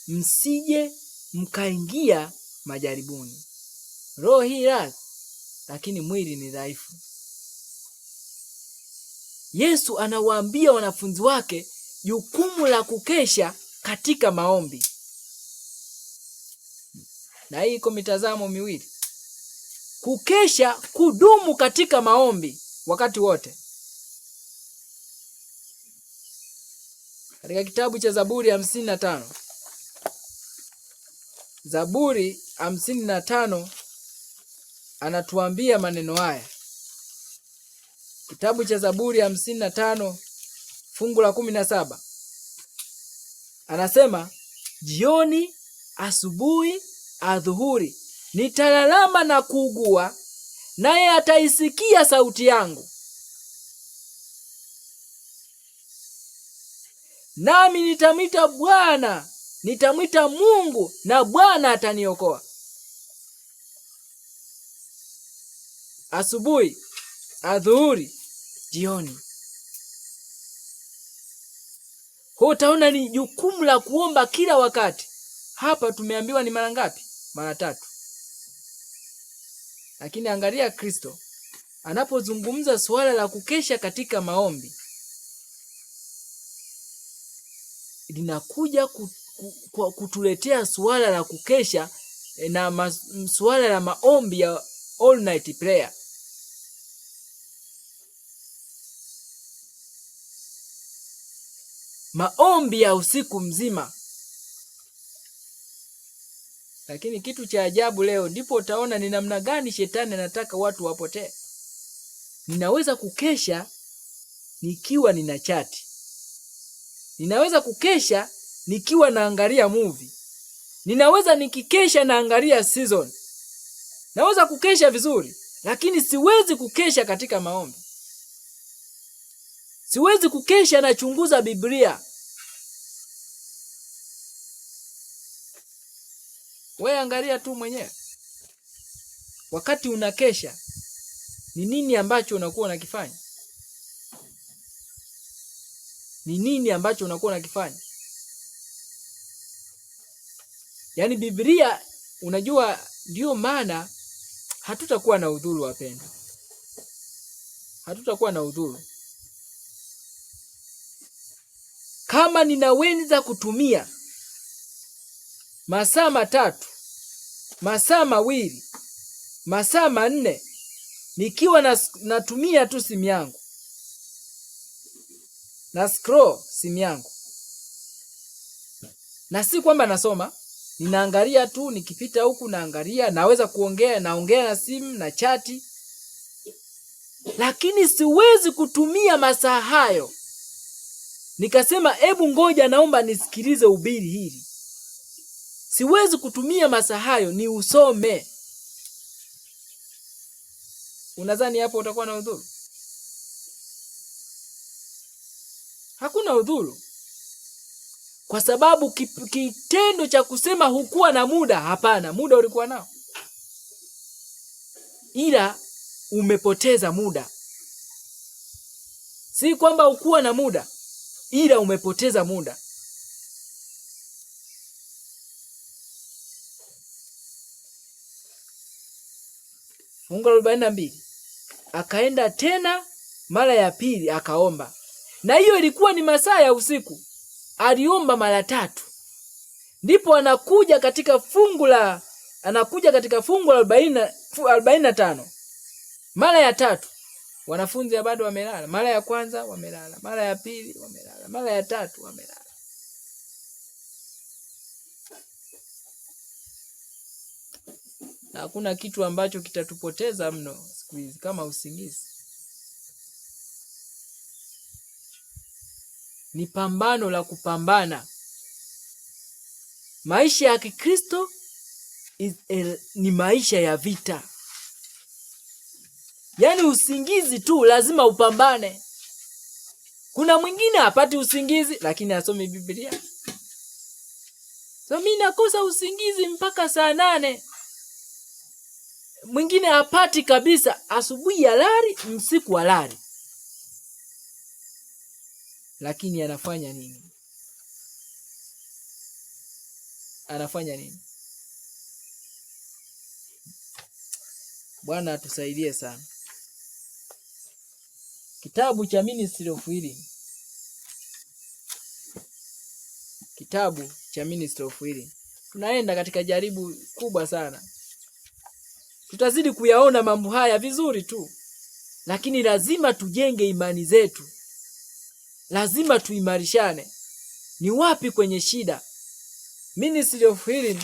msije mkaingia majaribuni. Roho hii radhi, lakini mwili ni dhaifu. Yesu anawaambia wanafunzi wake jukumu la kukesha katika maombi. Na hii iko mitazamo miwili. Kukesha, kudumu katika maombi wakati wote. Katika kitabu cha Zaburi 55, Zaburi 55 anatuambia maneno haya. Kitabu cha Zaburi 55 fungu la 17 anasema, jioni, asubuhi, adhuhuri nitalalama na kuugua, naye ataisikia sauti yangu. Nami nitamwita Bwana, nitamwita Mungu, na Bwana ataniokoa. Asubuhi, adhuhuri, jioni. Utaona ni jukumu la kuomba kila wakati. Hapa tumeambiwa ni mara ngapi? Mara 3. Lakini angalia Kristo anapozungumza suala la kukesha katika maombi, linakuja kutuletea suala la kukesha na suala la maombi ya all night prayer. Maombi ya usiku mzima. Lakini kitu cha ajabu leo ndipo utaona ni namna gani shetani anataka watu wapotee. Ninaweza kukesha nikiwa nina chati. Ninaweza kukesha nikiwa naangalia movie. Ninaweza nikikesha naangalia season. Naweza kukesha vizuri, lakini siwezi kukesha katika maombi. Siwezi kukesha nachunguza Biblia. Wewe angalia tu mwenyewe. Wakati unakesha, ni nini ambacho unakuwa unakifanya? Ni nini ambacho unakuwa unakifanya? Yaani Biblia, unajua ndio maana hatutakuwa na udhuru wapendwa. Hatutakuwa na udhuru. Kama ninaweza kutumia masaa 3, masaa 2, masaa 4 nikiwa natumia tu simu yangu, na scroll simu yangu, na si kwamba nasoma, ninaangalia tu, nikipita huku naangalia, naweza kuongea, naongea na simu na chati, lakini siwezi kutumia masaa hayo nikasema hebu ngoja naomba nisikilize ubiri hili. Siwezi kutumia masaa hayo ni usome. Unadhani hapo utakuwa na udhuru? Hakuna udhuru. Kwa sababu kitendo cha kusema hukuwa na muda, hapana, muda ulikuwa nao, ila umepoteza muda. Si kwamba hukuwa na muda, ila umepoteza muda. Fungu la 42. Akaenda tena mara ya pili akaomba. Na hiyo ilikuwa ni masaa ya usiku. Aliomba mara 3. Ndipo anakuja katika fungu la 45. Mara ya 3 wanafunzi bado wamelala. Mara ya kwanza wamelala, mara ya pili wamelala, mara ya 3 wamelala. Na hakuna kitu ambacho kitatupoteza mno siku hizi kama usingizi. Ni pambano la kupambana. Maisha ya Kikristo ni maisha ya vita. Yaani usingizi tu lazima upambane. Kuna mwingine hapati usingizi lakini asome Biblia. So mimi nakosa usingizi mpaka saa 8. Mwingine hapati kabisa, asubuhi halali, usiku halali. Lakini anafanya nini? Anafanya nini? Bwana atusaidie sana. Kitabu cha Ministry of Healing. Kitabu cha Ministry of Healing. Tunaenda katika jaribu kubwa sana. Tutazidi kuyaona mambo haya vizuri tu. Lakini lazima tujenge imani zetu. Lazima tuimarishane. Ni wapi kwenye shida? Ministry of Healing,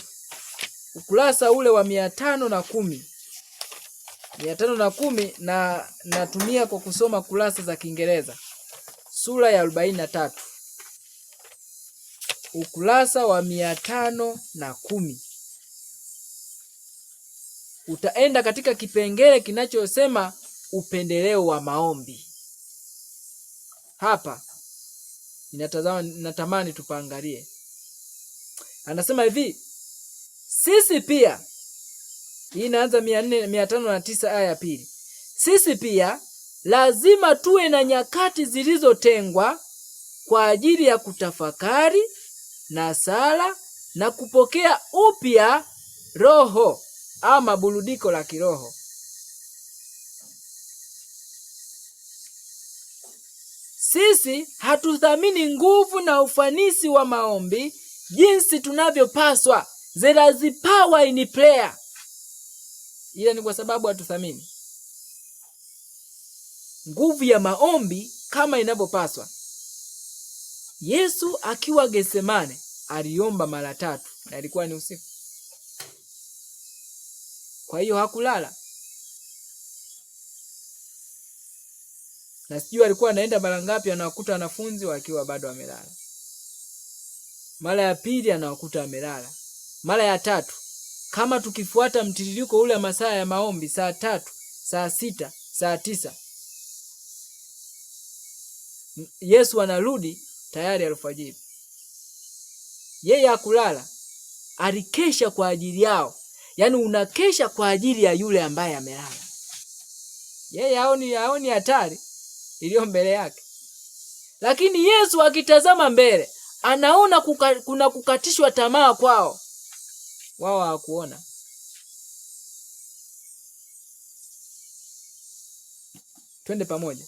ukurasa ule wa 510. 510 na natumia kwa kusoma kurasa za Kiingereza. Sura ya 43. Ukurasa wa 510. Utaenda katika kipengele kinachosema upendeleo wa maombi. Hapa natamani tupaangalie. Anasema hivi, sisi pia, hii inaanza 509 aya ya pili. Sisi pia lazima tuwe na nyakati zilizotengwa kwa ajili ya kutafakari na sala na kupokea upya roho ama burudiko la kiroho. Sisi hatuthamini nguvu na ufanisi wa maombi jinsi tunavyopaswa. There is power in prayer. Ila ni kwa sababu hatuthamini nguvu ya maombi kama inavyopaswa. Yesu akiwa Getsemane aliomba mara 3 na ilikuwa ni usiku. Kwa hiyo hakulala. Na sijui alikuwa anaenda mara ngapi anawakuta wanafunzi wakiwa bado wamelala. Mara ya pili anawakuta wamelala. Mara ya 3, kama tukifuata mtiririko ule masaa ya maombi, saa 3, saa 6, saa 9, Yesu anarudi tayari alfajiri. Yeye hakulala, alikesha kwa ajili yao. Yaani unakesha kwa ajili ya yule ambaye amelala. Yeye haoni hatari iliyo mbele yake. Lakini Yesu akitazama mbele, anaona kuna kukatishwa tamaa kwao. Wao hawakuona. Twende pamoja.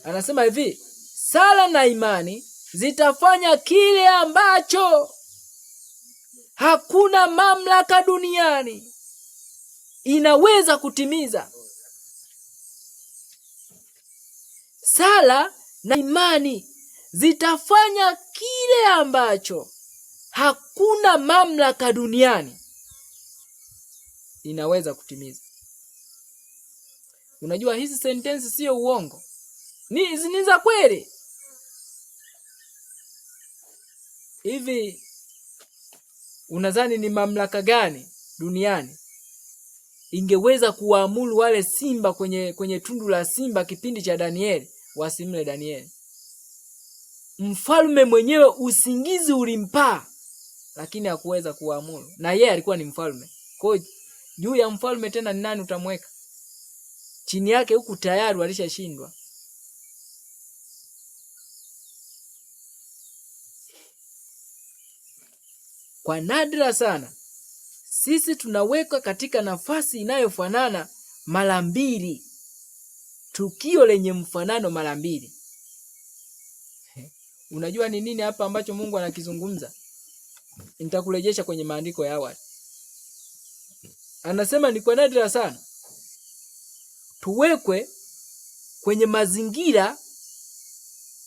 Anasema hivi, sala na imani zitafanya kile ambacho hakuna mamlaka duniani inaweza kutimiza. Sala na imani zitafanya kile ambacho hakuna mamlaka duniani inaweza kutimiza. Unajua hizi sentensi sio uongo. Ni za kweli. Hivi unadhani ni mamlaka gani duniani ingeweza kuwaamuru wale simba kwenye tundu la simba kipindi cha Danieli wasimle Danieli? Mfalme mwenyewe usingizi ulimpaa, lakini hakuweza kuwaamuru, na yeye alikuwa ni mfalme. Kwa juu ya mfalme tena ni nani utamweka? Chini yake huku tayari walishashindwa. Kwa nadra sana sisi tunawekwa katika nafasi inayofanana mara mbili, tukio lenye mfanano mara mbili. Unajua ni nini hapa ambacho Mungu anakizungumza? Nitakurejesha kwenye maandiko ya awali. Anasema ni kwa nadra sana tuwekwe kwenye mazingira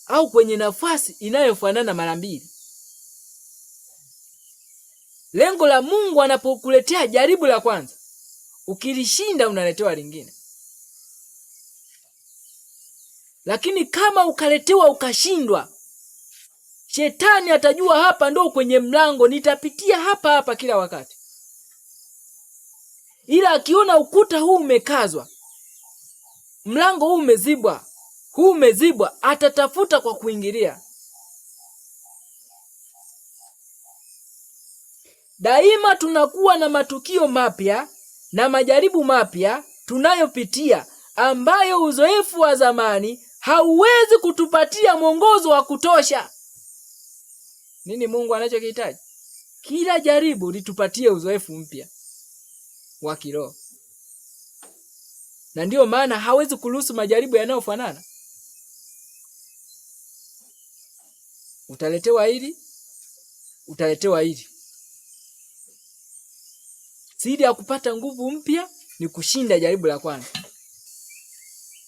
au kwenye nafasi inayofanana mara mbili. Lengo la Mungu anapokuletea jaribu la kwanza, ukilishinda unaletewa lingine. Lakini kama ukaletewa ukashindwa, Shetani atajua hapa ndo kwenye mlango, nitapitia hapa kila wakati. Ila akiona ukuta huu umekazwa, mlango huu umezibwa, atatafuta kwa kuingilia. Daima tunakuwa na matukio mapya na majaribu mapya tunayopitia, ambayo uzoefu wa zamani hauwezi kutupatia mwongozo wa kutosha. Nini Mungu anachokihitaji? Kila jaribu litupatie uzoefu mpya wa kiroho. Na ndiyo maana hawezi kuruhusu majaribu yanayofanana. Utaletewa hili, utaletewa hili. Siri ya kupata nguvu mpya ni kushinda jaribu la kwanza.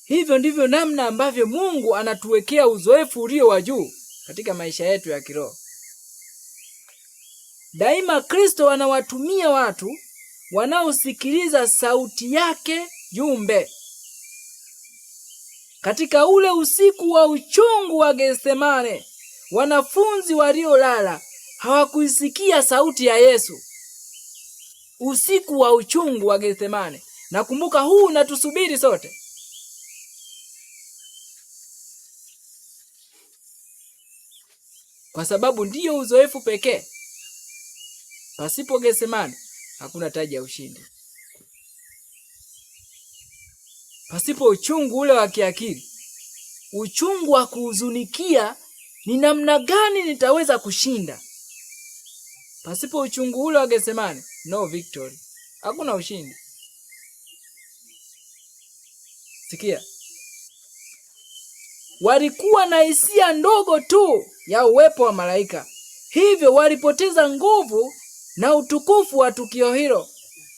Hivyo ndivyo namna ambavyo Mungu anatuwekea uzoefu ulio wa juu katika maisha yetu ya kiroho. Daima Kristo anawatumia watu wanaosikiliza sauti yake jumbe. Katika ule usiku wa uchungu wa Getsemane, wanafunzi waliolala hawakuisikia sauti ya Yesu. Usiku wa uchungu wa Getsemane. Nakumbuka huu unatusubiri sote. Kwa sababu ndiyo uzoefu pekee. Pasipo Getsemane hakuna taji ya ushindi. Pasipo uchungu ule wa kiakili, uchungu wa kuhuzunikia ni namna gani nitaweza kushinda. Pasipo uchungu ule wa Getsemane, no victory. Hakuna ushindi. Sikia. Walikuwa na hisia ndogo tu ya uwepo wa malaika. Hivyo walipoteza nguvu na utukufu wa tukio hilo.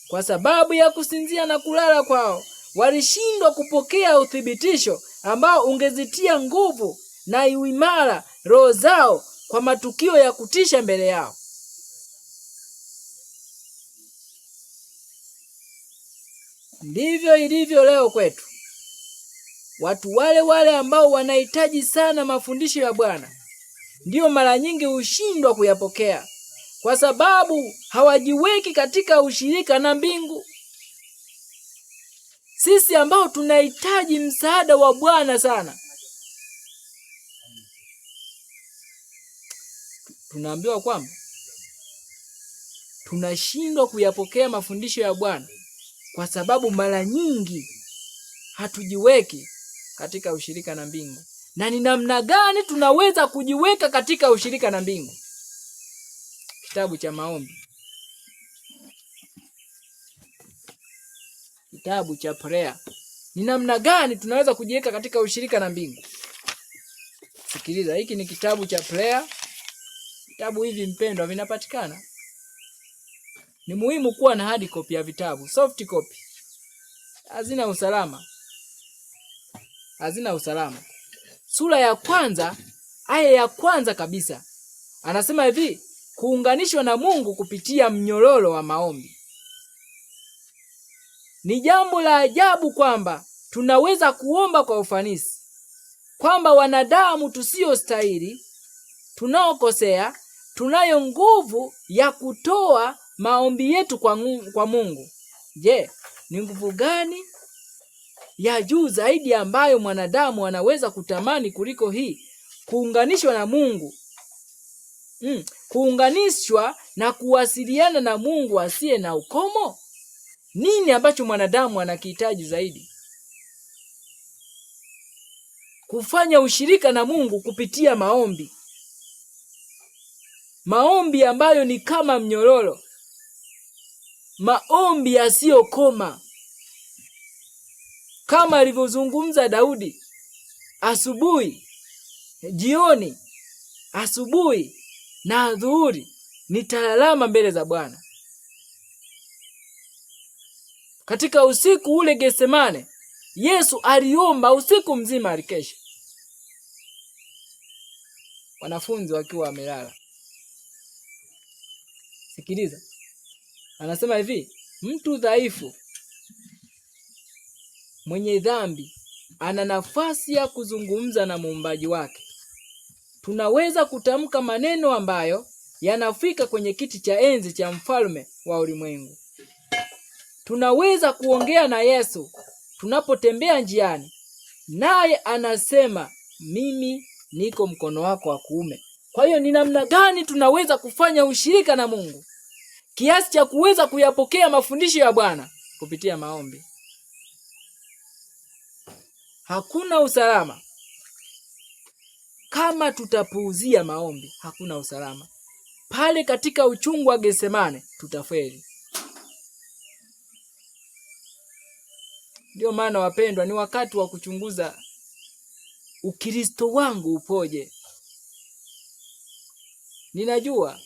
Kwa sababu ya kusinzia na kulala kwao, walishindwa kupokea uthibitisho ambao ungezitia nguvu na uimara roho zao kwa matukio ya kutisha mbele yao. Ndivyo ilivyo leo kwetu. Watu wale ambao wanahitaji sana mafundisho ya Bwana ndio mara nyingi hushindwa kuyapokea, kwa sababu hawajiweki katika ushirika na mbingu. Sisi ambao tunahitaji msaada wa Bwana sana, tunaambiwa kwamba tunashindwa kuyapokea mafundisho ya Bwana kwa sababu mara nyingi hatujiweki katika ushirika na mbingu. Na ni namna gani tunaweza kujiweka katika ushirika na mbingu? Kitabu cha maombi. Kitabu cha prayer. Ni namna gani tunaweza kujiweka katika ushirika na mbingu? Sikiliza, hiki ni kitabu cha prayer. Vitabu hivi mpendwa vinapatikana. Ni muhimu kuwa na hard copy ya vitabu. Soft copy hazina usalama. sura ya kwanza aya ya kwanza kabisa. Anasema hivi, kuunganishwa na Mungu kupitia mnyororo wa maombi. Ni jambo la ajabu kwamba tunaweza kuomba kwa ufanisi, kwamba wanadamu tusiostahili, tunaokosea, tunayo nguvu ya kutoa maombi yetu kwa Mungu. Je, ni nguvu gani ya juu zaidi ambayo mwanadamu anaweza kutamani kuliko hii? Kuunganishwa na Mungu. Kuunganishwa na kuwasiliana na Mungu asiye na ukomo. Nini ambacho mwanadamu anakihitaji zaidi? Kufanya ushirika na Mungu kupitia maombi. Maombi ambayo ni kama mnyororo. Maombi yasiyokoma. Kama alivyozungumza Daudi, asubuhi, jioni, asubuhi na adhuhuri nitalalama mbele za Bwana. Katika usiku ule Getsemane, Yesu aliomba usiku mzima, alikesha, wanafunzi wakiwa wamelala. Sikiliza, anasema hivi, mtu dhaifu mwenye dhambi ana nafasi ya kuzungumza na muumbaji wake. Tunaweza kutamka maneno ambayo yanafika kwenye kiti cha enzi cha mfalme wa ulimwengu. Tunaweza kuongea na Yesu tunapotembea njiani, naye anasema, mimi niko mkono wako wa kuume. Kwa hiyo ni namna gani tunaweza kufanya ushirika na Mungu kiasi cha kuweza kuyapokea mafundisho ya Bwana? Kupitia maombi. Hakuna usalama kama tutapuuzia maombi. Hakuna usalama. Pale katika uchungu wa Getsemane tutafeli. Ndio maana wapendwa, ni wakati wa kuchunguza Ukristo wangu upoje. Ninajua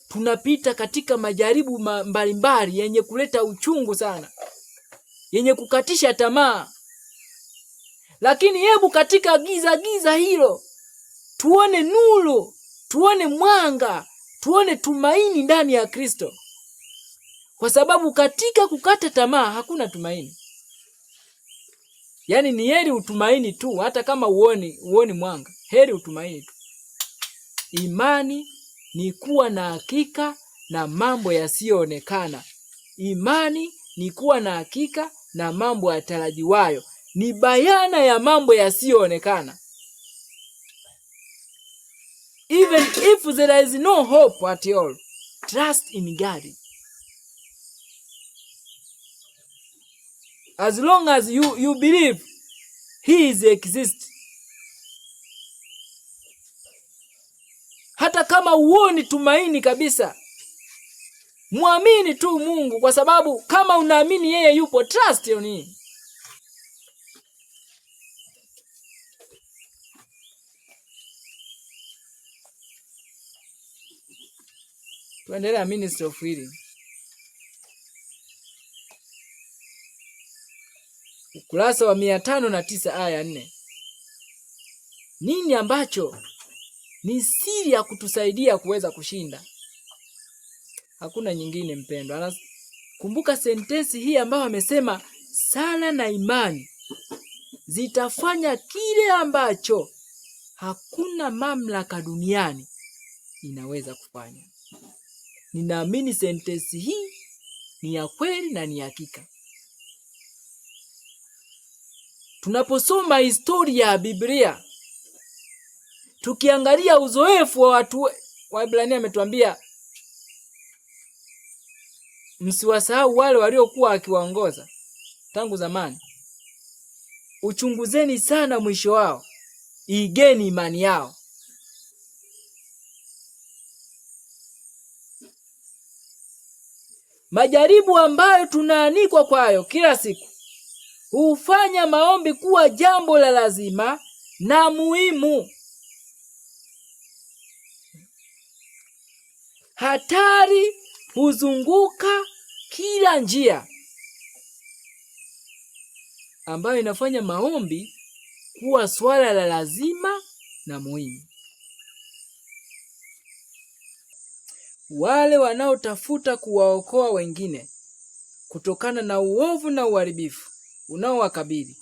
tunapita katika majaribu mbalimbali yenye kuleta uchungu sana, yenye kukatisha tamaa. Lakini hebu katika giza hilo tuone nuru, tuone mwanga, tuone tumaini ndani ya Kristo. Kwa sababu katika kukata tamaa hakuna tumaini. Yaani ni heri utumaini tu, hata kama uoni mwanga. Heri utumaini tu. Imani ni kuwa na hakika na mambo yasiyoonekana. Imani ni kuwa na hakika na mambo yatarajiwayo. Ni bayana ya mambo yasiyoonekana. Even if there is no hope at all, trust in God. As long as you believe He exists. Hata kama huoni tumaini kabisa, muamini tu Mungu, kwa sababu kama unaamini yeye yupo, trust on Him. Tuendelea Ministry of Healing. Ukurasa wa 509 aya 4. Nini ambacho ni siri ya kutusaidia kuweza kushinda? Hakuna nyingine mpendwa. Kumbuka sentensi hii ambayo amesema, sala na imani zitafanya kile ambacho hakuna mamlaka duniani inaweza kufanya. Ninaamini sentensi hii ni ya kweli na ni hakika. Tunaposoma historia ya Biblia, tukiangalia uzoefu wa watu, Waebrania ametuambia msiwasahau wale waliokuwa akiwaongoza tangu zamani. Uchunguzeni sana mwisho wao, igeni imani yao. Majaribu ambayo tunaanikwa kwayo kila siku hufanya maombi kuwa jambo la lazima na muhimu. Hatari huzunguka kila njia, ambayo inafanya maombi kuwa swala la lazima na muhimu. Wale wanaotafuta kuwaokoa wengine kutokana na uovu na uharibifu unaowakabili,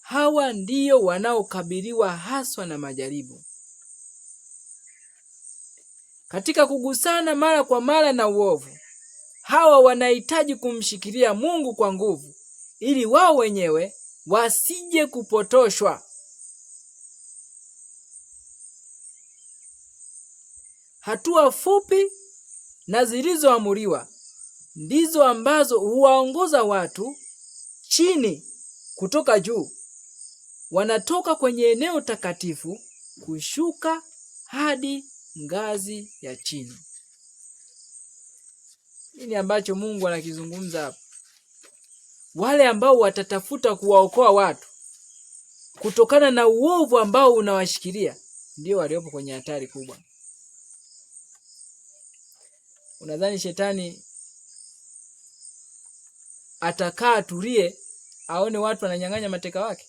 hawa ndio wanaokabiliwa haswa na majaribu. Katika kugusana mara kwa mara na uovu, hawa wanahitaji kumshikilia Mungu kwa nguvu ili wao wenyewe wasije kupotoshwa. Hatua fupi na zilizoamuriwa ndizo ambazo huwaongoza watu chini kutoka juu. Wanatoka kwenye eneo takatifu kushuka hadi ngazi ya chini. Nini ambacho Mungu anakizungumza hapa? Wale ambao watatafuta kuwaokoa watu kutokana na uovu ambao unawashikilia ndio waliopo kwenye hatari kubwa. Unadhani shetani atakaa tulie aone watu wananyang'anya mateka wake?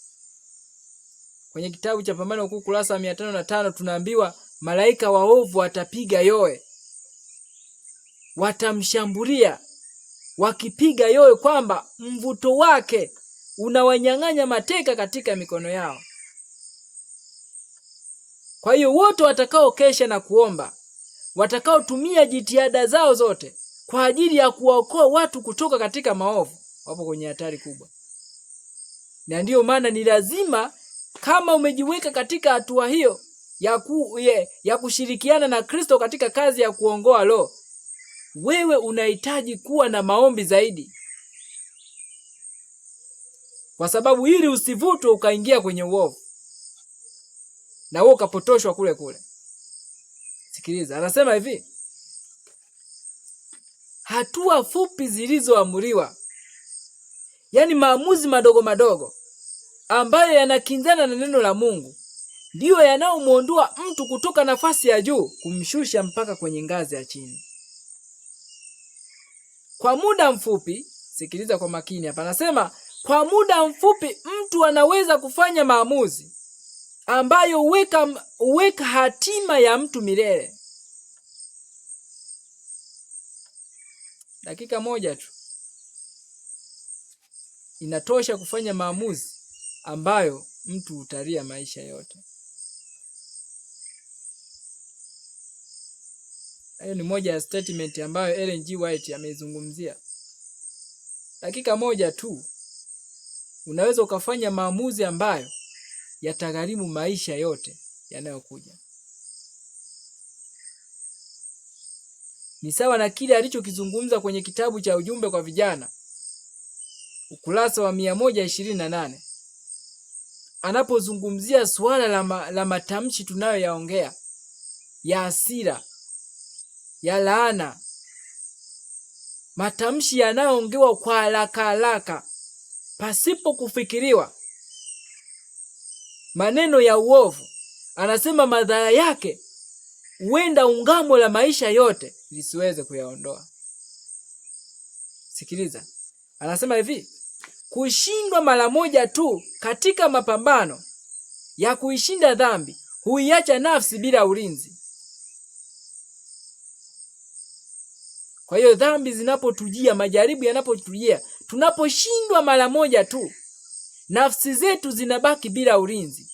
Kwenye kitabu cha Pambano Kuu kurasa 505 tunaambiwa malaika waovu watapiga yowe, watamshambulia wakipiga yowe kwamba mvuto wake unawanyang'anya mateka katika mikono yao. Kwa hiyo wote watakao kesha na kuomba, watakaotumia jitihada zao zote kwa ajili ya kuwaokoa watu kutoka katika maovu, wapo kwenye hatari kubwa. Na ndiyo maana ni lazima, kama umejiweka katika hatua hiyo ya kushirikiana na Kristo katika kazi ya kuongoa roho, wewe unahitaji kuwa na maombi zaidi, kwa sababu ili usivutwe ukaingia kwenye uovu na wewe ukapotoshwa kule kule. Sikiliza, anasema hivi: hatua fupi zilizoamuriwa, yani maamuzi madogo madogo ambayo yanakinzana na neno la Mungu, ndiyo yanayomuondoa mtu kutoka nafasi ya juu kumshusha mpaka kwenye ngazi ya chini. Kwa muda mfupi, sikiliza kwa makini hapa, anasema kwa muda mfupi mtu anaweza kufanya maamuzi ambayo huweka hatima ya mtu milele. Dakika moja tu inatosha kufanya maamuzi ambayo mtu hutaria maisha yote. Hayo ni moja ya statement ambayo Ellen G. White ameizungumzia. Dakika moja tu unaweza ukafanya maamuzi ambayo yatagharimu maisha yote yanayokuja. Ni sawa na kile alichokizungumza kwenye kitabu cha Ujumbe kwa Vijana ukurasa wa 128 anapozungumzia suala la matamshi tunayoyaongea, ya hasira, ya laana, matamshi yanayoongewa kwa haraka pasipo kufikiriwa, maneno ya uovu. Anasema madhara yake huenda ungamo la maisha yote lisiweze kuyaondoa. Sikiliza, anasema hivi: kushindwa mara moja tu katika mapambano ya kuishinda dhambi huiacha nafsi bila ulinzi. Kwa hiyo dhambi zinapotujia, majaribu yanapotujia, tunaposhindwa mara moja tu, nafsi zetu zinabaki bila ulinzi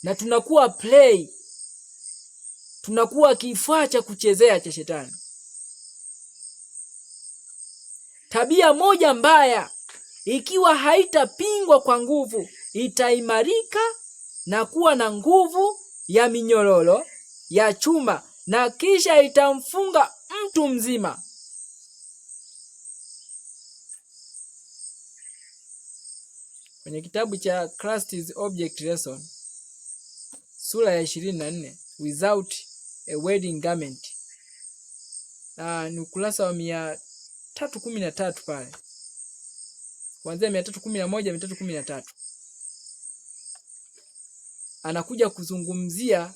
na tunakuwa play, tunakuwa kifaa cha kuchezea cha shetani. Tabia moja mbaya ikiwa haitapingwa kwa nguvu, itaimarika na kuwa na nguvu ya minyororo ya chuma na kisha itamfunga mtu mzima. Kwenye kitabu cha Christ's Object Lesson sura ya 24, Without a Wedding Garment, ni ukurasa wa 313 pale, kuanzia 311 313, anakuja kuzungumzia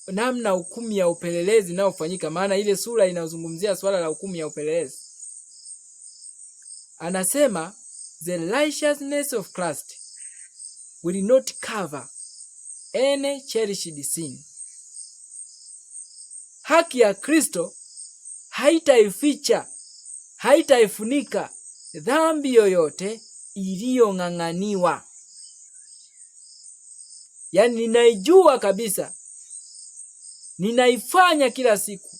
namna hukumu ya upelelezi inayofanyika. Maana ile sura inazungumzia swala la hukumu ya upelelezi. Anasema the righteousness of Christ will not cover any cherished sin. Haki ya Kristo haitaificha, haitaifunika dhambi yoyote iliyong'ang'aniwa. Yaani ninaijua kabisa, ninaifanya kila siku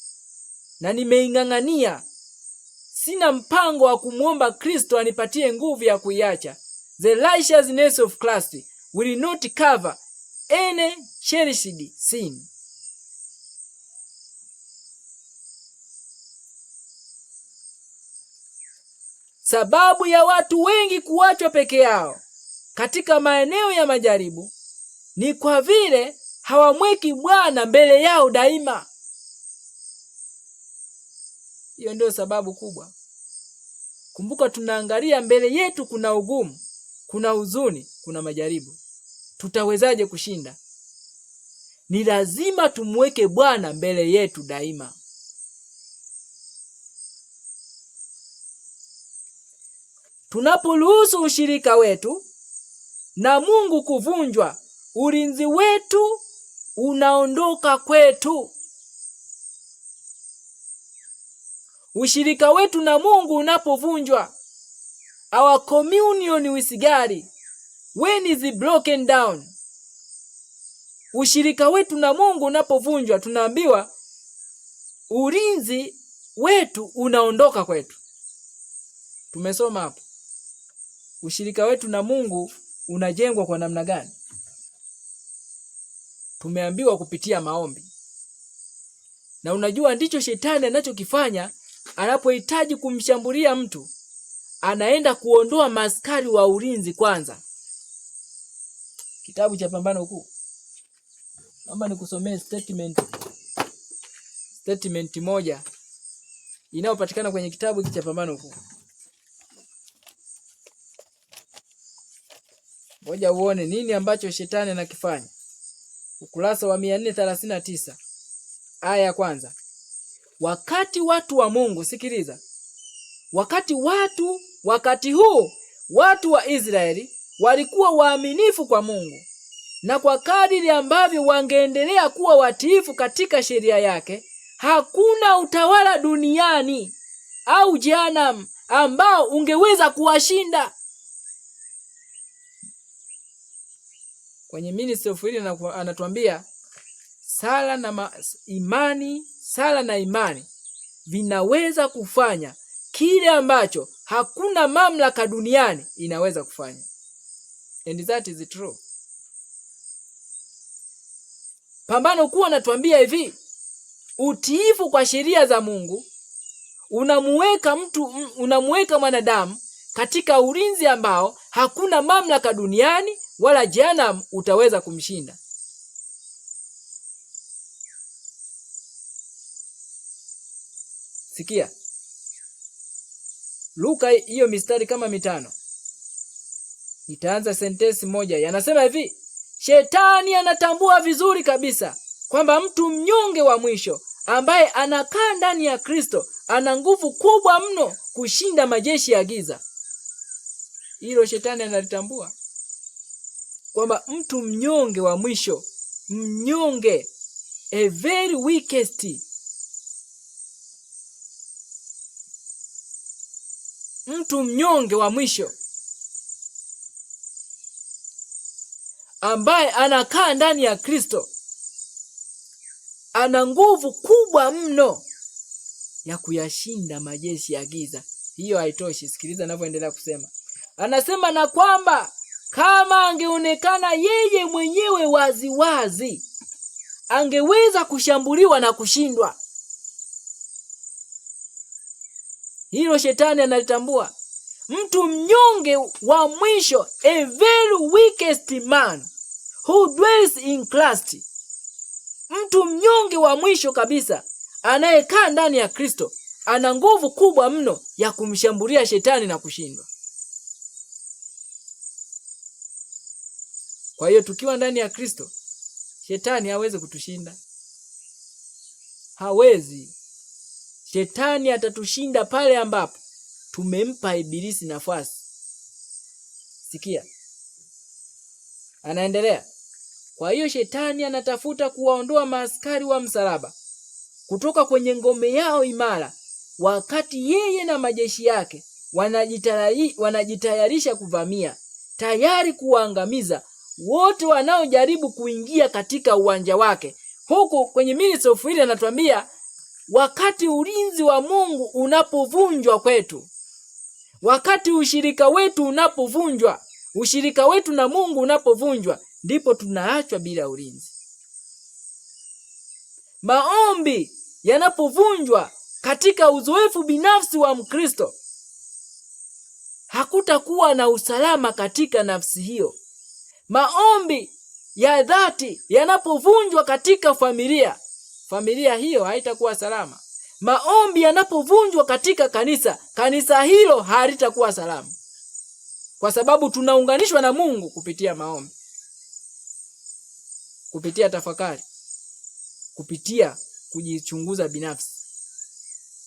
na nimeing'ang'ania. Sina mpango wa kumwomba Kristo anipatie nguvu ya kuiacha. The righteousness of Christ will not cover any cherished sin. Sababu ya watu wengi kuachwa peke yao katika maeneo ya majaribu ni kwa vile hawamweki Bwana mbele yao daima. Hiyo ndio sababu kubwa. Kumbuka, tunaangalia mbele yetu kuna ugumu, kuna huzuni, kuna majaribu. Tutawezaje kushinda? Ni lazima tumweke Bwana mbele yetu daima. Tunaporuhusu ushirika wetu na Mungu kuvunjwa, ulinzi wetu unaondoka kwetu. Ushirika wetu na Mungu unapovunjwa, our communion with God when is broken down. Ushirika wetu na Mungu unapovunjwa, tunaambiwa ulinzi wetu unaondoka kwetu. Tumesoma hapo. Ushirika wetu na Mungu unajengwa kwa namna gani? Tumeambiwa kupitia maombi. Na unajua ndicho shetani anachokifanya anapohitaji kumshambulia mtu. Anaenda kuondoa maskari wa ulinzi kwanza. Kitabu cha Pambano Kuu. Naomba nikusomee statement moja inayopatikana kwenye kitabu cha Pambano Kuu. Ngoja uone nini ambacho shetani anakifanya. Ukurasa wa 439. Aya ya kwanza. Wakati watu wa Mungu, sikiliza. Wakati huu watu wa Israeli walikuwa waaminifu kwa Mungu, na kwa kadiri ambavyo wangeendelea kuwa watiifu katika sheria yake, hakuna utawala duniani au jehanamu ambao ungeweza kuwashinda. Kwenye Ministry of Healing anatuambia sala na imani vinaweza kufanya kile ambacho hakuna mamlaka duniani inaweza kufanya. And that is true. Pambano Kuu anatuambia hivi, utiifu kwa sheria za Mungu unamuweka mwanadamu katika ulinzi ambao hakuna mamlaka duniani wala jehanamu utaweza kumshinda. Sikia. Luka hiyo mistari kama 5. Nitaanza sentensi moja. Yanasema hivi, shetani anatambua vizuri kabisa kwamba mtu mnyonge wa mwisho ambaye anakaa ndani ya Kristo ana nguvu kubwa mno kushinda majeshi ya giza. Hilo shetani analitambua. Kwamba mtu mnyonge wa mwisho, mnyonge, a very weakest, mtu mnyonge wa mwisho ambaye anakaa ndani ya Kristo ana nguvu kubwa mno ya kuyashinda majeshi ya giza. Hiyo haitoshi, sikiliza ninavyoendelea kusema. Anasema na kwamba kama angeonekana yeye mwenyewe waziwazi, angeweza kushambuliwa na kushindwa. Hilo shetani analitambua. Mtu mnyonge wa mwisho, a very weakest man who dwells in Christ. Mtu mnyonge wa mwisho kabisa anayekaa ndani ya Kristo ana nguvu kubwa mno ya kumshambulia shetani na kushindwa. Kwa hiyo tukiwa ndani ya Kristo, shetani hawezi kutushinda. Hawezi. Shetani atatushinda pale ambapo tumempa ibilisi nafasi. Sikia. Anaendelea, kwa hiyo shetani anatafuta kuwaondoa maaskari wa msalaba kutoka kwenye ngome yao imara, wakati yeye na majeshi yake wanajitayarisha kuvamia, tayari kuwaangamiza wote wanaojaribu kuingia katika uwanja wake. Huku kwenye Ministry of Healing anatuambia, wakati ulinzi wa Mungu unapovunjwa kwetu, wakati ushirika wetu unapovunjwa, ushirika wetu na Mungu unapovunjwa, ndipo tunaachwa bila ulinzi. Maombi yanapovunjwa katika uzoefu binafsi wa Mkristo, hakutakuwa na usalama katika nafsi hiyo. Maombi ya dhati yanapovunjwa katika familia hiyo haitakuwa salama. Maombi yanapovunjwa katika kanisa hilo halitakuwa salama, kwa sababu tunaunganishwa na Mungu kupitia maombi, kupitia tafakari, kupitia kujichunguza binafsi.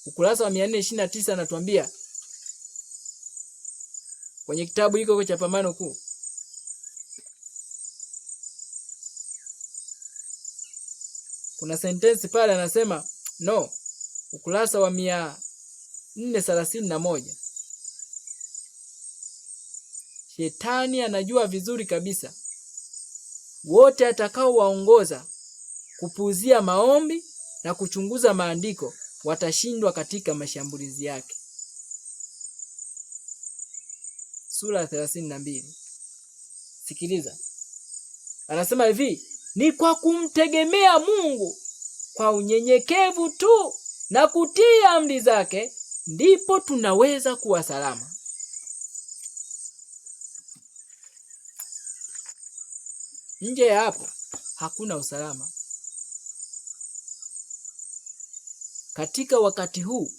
Ukurasa wa 429 anatuambia kwenye kitabu hiko cha Pambano Kuu, kuna sentensi pale anasema ukurasa wa 431, shetani anajua vizuri kabisa wote atakao waongoza kupuuzia maombi na kuchunguza maandiko watashindwa katika mashambulizi yake. Sura 32. Sikiliza. Anasema hivi, ni kwa kumtegemea Mungu kwa unyenyekevu tu na kutii amri zake ndipo tunaweza kuwa salama. Nje ya hapo hakuna usalama. Katika wakati huu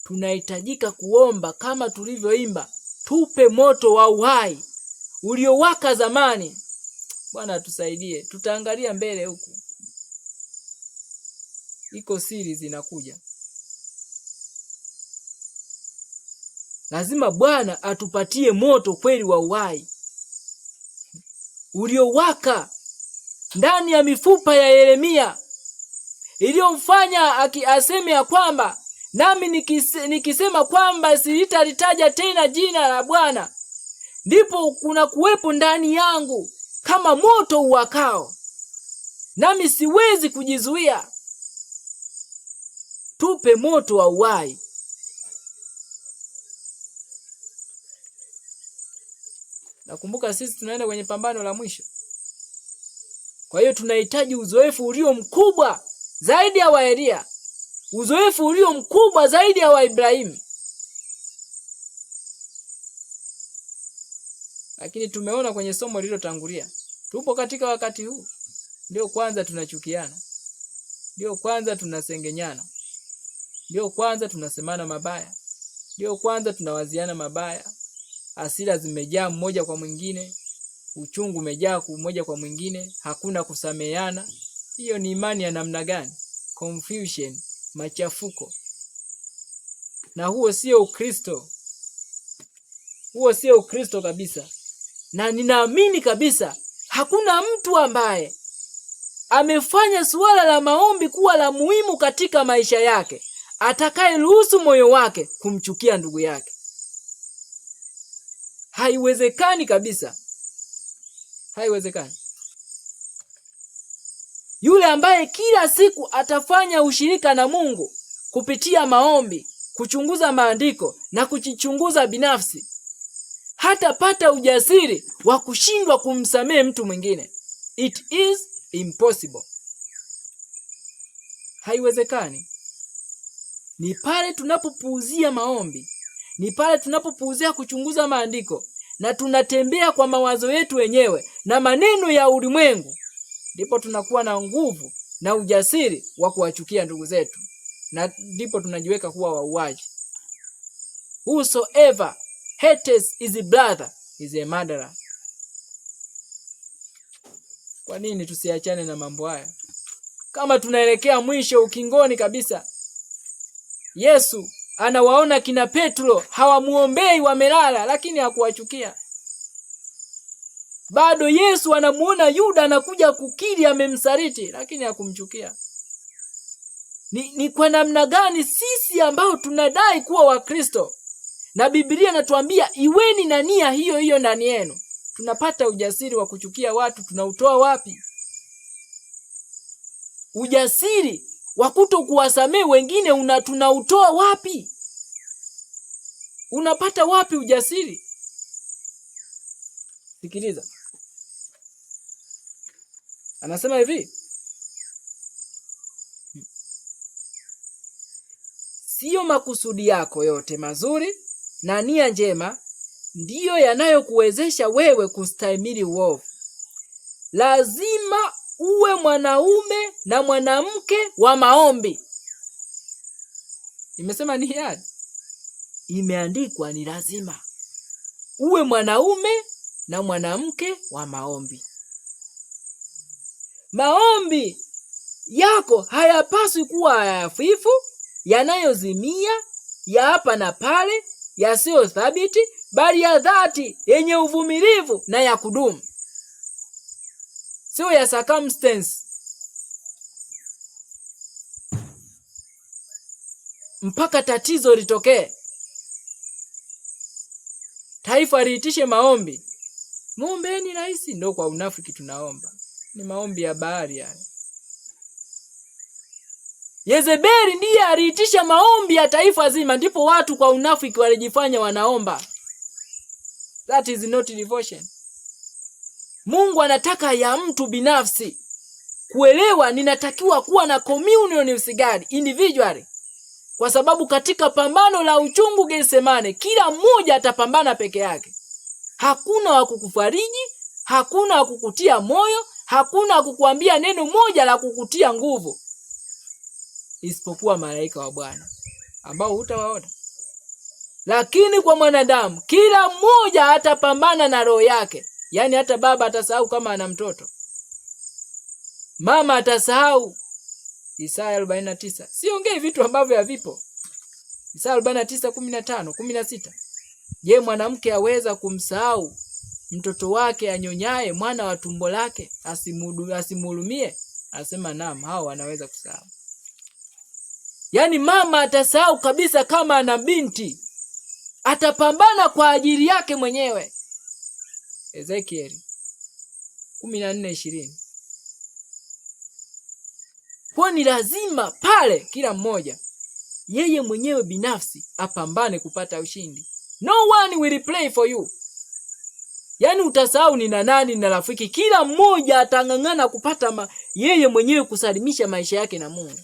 tunahitajika kuomba kama tulivyoimba, tupe moto wa uhai uliowaka zamani. Bwana atusaidie. Tutaangalia mbele huku, iko siri zinakuja. Lazima Bwana atupatie moto kweli wa uhai uliowaka ndani ya mifupa ya Yeremia, iliyomfanya aseme ya kwamba nami nikisema kwamba sitalitaja tena jina la Bwana, ndipo kuna kuwepo ndani yangu kama moto uwakao, nami siwezi kujizuia. Tupe moto wa uhai. Nakumbuka sisi tunaenda kwenye pambano la mwisho. Kwa hiyo tunahitaji uzoefu ulio mkubwa zaidi ya wa Elia, uzoefu ulio mkubwa zaidi ya wa Ibrahimu. Lakini tumeona kwenye somo lililotangulia, tupo katika wakati huu ndio kwanza tunachukiana, ndio kwanza tunasengenyana, ndio kwanza tunasemana mabaya, ndio kwanza tunawaziana mabaya. Hasira zimejaa mmoja kwa mwingine, uchungu umejaa mmoja kwa mwingine, hakuna kusameheana. Hiyo ni imani ya namna gani? Confusion, machafuko. Na huo sio Ukristo. Huo sio Ukristo kabisa. Na ninaamini kabisa hakuna mtu ambaye amefanya suala la maombi kuwa la muhimu katika maisha yake atakayeruhusu moyo wake kumchukia ndugu yake. Haiwezekani kabisa. Haiwezekani. Yule ambaye kila siku atafanya ushirika na Mungu kupitia maombi, kuchunguza maandiko na kujichunguza binafsi, hatapata ujasiri wa kushindwa kumsamehe mtu mwingine. It is impossible. Haiwezekani. Ni pale tunapopuuzia maombi, ni pale tunapopuuzia kuchunguza maandiko na tunatembea kwa mawazo yetu wenyewe na maneno ya ulimwengu, ndipo tunakuwa na nguvu na ujasiri wa kuwachukia ndugu zetu, na ndipo tunajiweka kuwa wauaji. Whosoever hates his brother is a murderer. Kwa nini tusiachane na mambo haya? Kama tunaelekea mwisho, ukingoni kabisa, Yesu anawaona kina Petro hawamuombei, wamelala, lakini hakuwachukia. Bado Yesu anamuona Yuda anakuja kukiri amemsaliti, lakini hakumchukia. Ni kwa namna gani sisi ambao tunadai kuwa Wakristo na Biblia inatuambia iweni na nia hiyo hiyo ndani yenu, tunapata ujasiri wa kuchukia watu? Tunautoa wapi? Ujasiri wa kutokuwasamehe wengine tunautoa wapi? Unapata wapi ujasiri? Sikiliza. Anasema hivi, sio makusudi yako yote mazuri na nia njema ndiyo yanayokuwezesha wewe kustahimili uovu. Lazima uwe mwanaume na mwanamke wa maombi. Imesema ni hiari. Imeandikwa ni lazima uwe mwanaume na mwanamke wa maombi. Maombi yako hayapaswi kuwa hafifu, yanayozimia, ya hapa na pale, yasiyo thabiti, bali ya dhati, yenye uvumilivu na ya kudumu. Sio ya circumstance mpaka tatizo litokee. Taifa liitishe maombi. Muombeeni rais, ndio kwa unafiki tunaomba. Ni maombi ya bahari yani. Yezebeli ndiye aliitisha maombi ya taifa zima, ndipo watu kwa unafiki walijifanya wanaomba. That is not devotion. Mungu anataka ya mtu binafsi kuelewa ninatakiwa kuwa na communion with God individually. Kwa sababu katika pambano la uchungu Getsemane, kila mmoja atapambana peke yake. Hakuna wa kukufariji, hakuna wa kukutia moyo, hakuna wa kukuambia neno moja la kukutia nguvu, isipokuwa malaika wa Bwana ambao hutawaona. Lakini kwa mwanadamu, kila mmoja atapambana na roho yake. Yaani hata baba atasahau kama ana mtoto. Mama atasahau. Isaya 49. Siongei vitu ambavyo havipo. Isaya 49:15, 16. Je, mwanamke aweza kumsahau mtoto wake anyonyaye, mwana wa tumbo lake, asimhurumie? Anasema naam, hao wanaweza kusahau. Yaani mama atasahau kabisa kama ana binti. Atapambana kwa ajili yake mwenyewe. Ezekieli 14:20. Kwa ni lazima pale kila mmoja yeye mwenyewe binafsi apambane kupata ushindi. No one will play for you. Yaani utasahau ni nani na rafiki. Kila mmoja atang'ang'ana kupata yeye mwenyewe kusalimisha maisha yake na Mungu.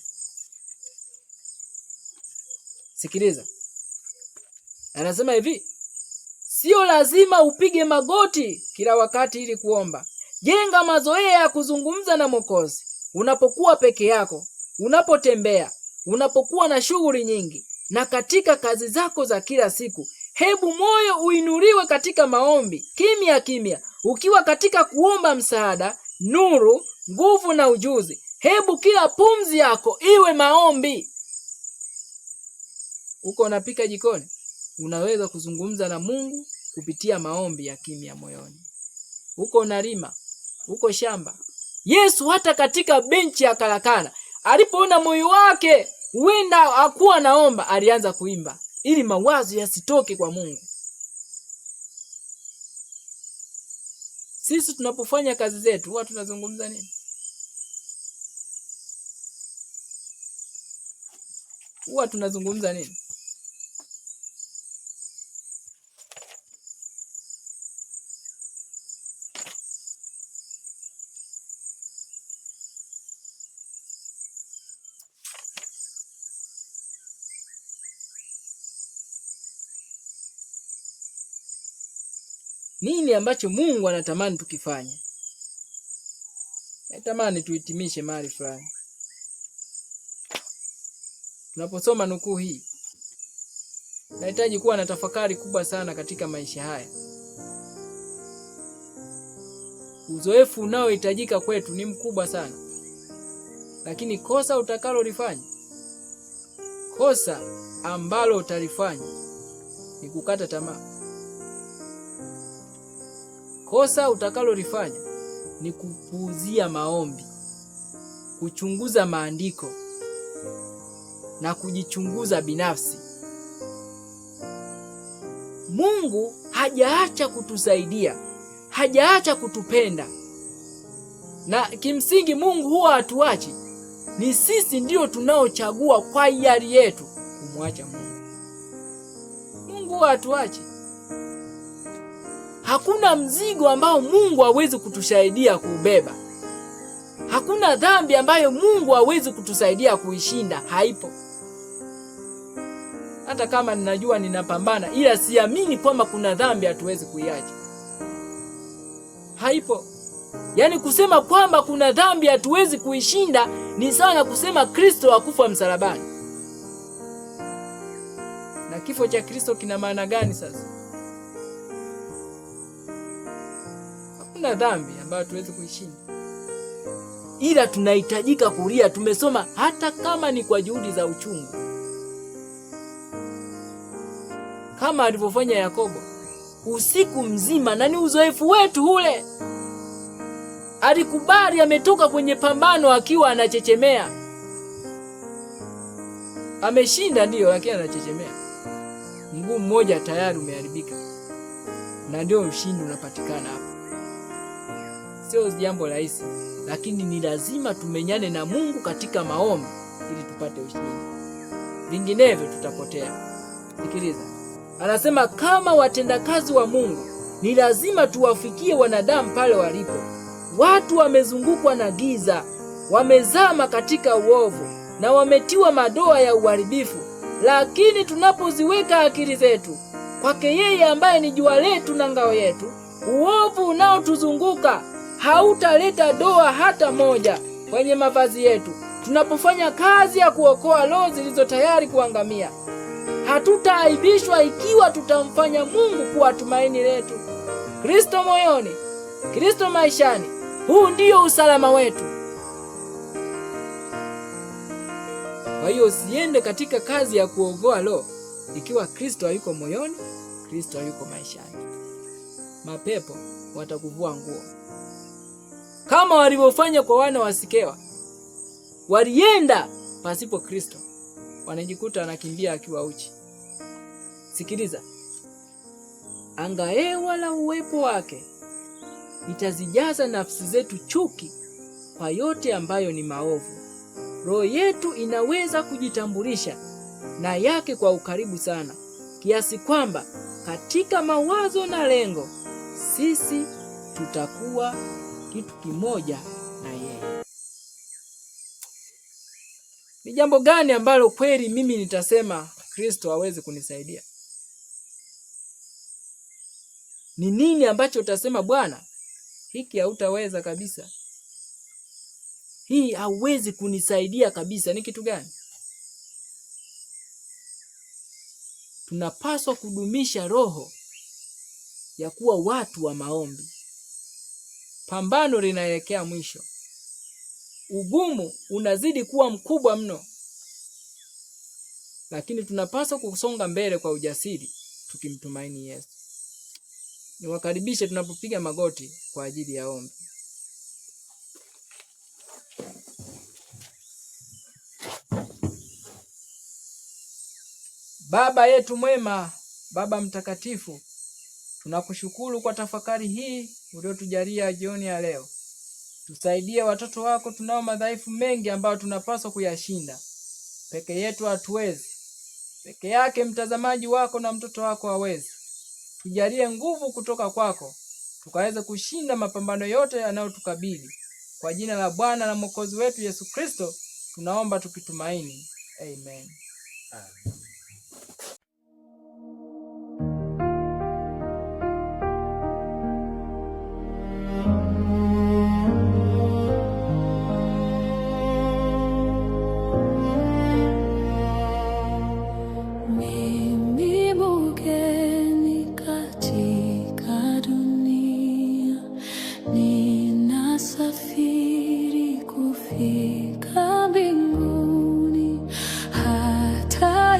Sikiliza. Anasema hivi, sio lazima upige magoti kila wakati ili kuomba. Jenga mazoea ya kuzungumza na Mwokozi. Unapokuwa peke yako, unapotembea, unapokuwa na shughuli nyingi, na katika kazi zako za kila siku, hebu moyo uinuliwe katika maombi, kimya kimya, ukiwa katika kuomba msaada, nuru, nguvu na ujuzi. Hebu kila pumzi yako iwe maombi. Uko unapika jikoni, unaweza kuzungumza na Mungu kupitia maombi ya kimya moyoni. Uko unalima, uko shamba. Yesu hata katika benchi ya karakana, alipoona moyo wake huenda hakuwa naomba, alianza kuimba ili mawazo yasitoke kwa Mungu. Sisi tunapofanya kazi zetu huwa tunazungumza nini? Huwa tunazungumza nini? Nini ambacho Mungu anatamani tukifanye? Natamani tuhitimishe mahali fulani. Tunaposoma nukuu hii, nahitaji kuwa na tafakari kubwa sana katika maisha haya. Uzoefu unaohitajika kwetu ni mkubwa sana. Lakini kosa utakalolifanya, kosa ambalo utalifanya ni kukata tamaa. Kosa utakalolifanya ni kupuuzia maombi, kuchunguza maandiko na kujichunguza binafsi. Mungu hajaacha kutusaidia, hajaacha kutupenda. Na kimsingi Mungu huwa hatuachi. Ni sisi ndio tunaochagua kwa hiari yetu kumwacha Mungu. Mungu huwa hatuachi. Hakuna mzigo ambao Mungu hawezi kutusaidia kuubeba. Hakuna dhambi ambayo Mungu hawezi kutusaidia kuishinda, haipo. Hata kama ninajua ninapambana, ila siamini kwamba kuna dhambi hatuwezi kuiacha. Haipo. Yaani kusema kwamba kuna dhambi hatuwezi kuishinda ni sawa na kusema Kristo hakufa msalabani. Na kifo cha Kristo kina maana gani sasa? Hakuna dhambi ambayo hatuwezi kuishinda. Ila tunahitajika kulia. Tumesoma hata kama ni kwa juhudi za uchungu, kama alivyofanya Yakobo usiku mzima, na ni uzoefu wetu ule. Alikubali ametoka kwenye pambano akiwa anachechemea. Ameshinda ndio, lakini anachechemea. Mguu mmoja tayari umeharibika. Na ndio ushindi unapatikana hapo. Sio jambo rahisi, lakini ni lazima tumenyane na Mungu katika maombi ili tupate ushindi. Vinginevyo tutapotea. Sikiliza. Anasema kama watendakazi wa Mungu ni lazima tuwafikie wanadamu pale walipo. Watu wamezungukwa na giza, wamezama katika uovu na wametiwa madoa ya uharibifu. Lakini tunapoziweka akili zetu kwake yeye ambaye ni jua letu na ngao yetu, uovu unaotuzunguka hautaleta doa hata moja kwenye mavazi yetu. Tunapofanya kazi ya kuokoa roho zilizo tayari kuangamia, hatutaaibishwa ikiwa tutamfanya Mungu kuwa tumaini letu. Kristo moyoni, Kristo maishani, huu ndio usalama wetu. Kwa hiyo usiende katika kazi ya kuokoa roho ikiwa Kristo hayuko moyoni, Kristo hayuko maishani. Mapepo watakuvua nguo. Kama walivyofanya kwa wana wa Sikewa. Walienda pasipo Kristo, wanajikuta anakimbia akiwa uchi. Sikiliza. Anga hewa la uwepo wake itazijaza nafsi zetu chuki kwa yote ambayo ni maovu. Roho yetu inaweza kujitambulisha na yake kwa ukaribu sana, kiasi kwamba katika mawazo na lengo sisi tutakuwa kitu kimoja na yeye. Ni jambo gani ambalo kweli mimi nitasema Kristo hawezi kunisaidia? Ni nini ambacho utasema Bwana, hiki hautaweza kabisa? Hii hauwezi kunisaidia kabisa. Ni kitu gani? Tunapaswa kudumisha roho ya kuwa watu wa maombi. Pambano linaelekea mwisho. Ugumu unazidi kuwa mkubwa mno. Lakini tunapaswa kusonga mbele kwa ujasiri tukimtumaini Yesu. Niwakaribishe tunapopiga magoti kwa ajili ya ombi. Baba yetu mwema, Baba mtakatifu, tunakushukuru kwa tafakari hii uliotujalia jioni ya leo. Tusaidie watoto wako, tunao madhaifu mengi ambayo tunapaswa kuyashinda. Peke yetu hatuwezi. Peke yake mtazamaji wako na mtoto wako hawezi. Tujalie nguvu kutoka kwako, tukaweze kushinda mapambano yote yanayotukabili. Kwa jina la Bwana na Mwokozi wetu Yesu Kristo, tunaomba tukitumaini. Amen. Amen. Ninasafiri kufika mbinguni, hata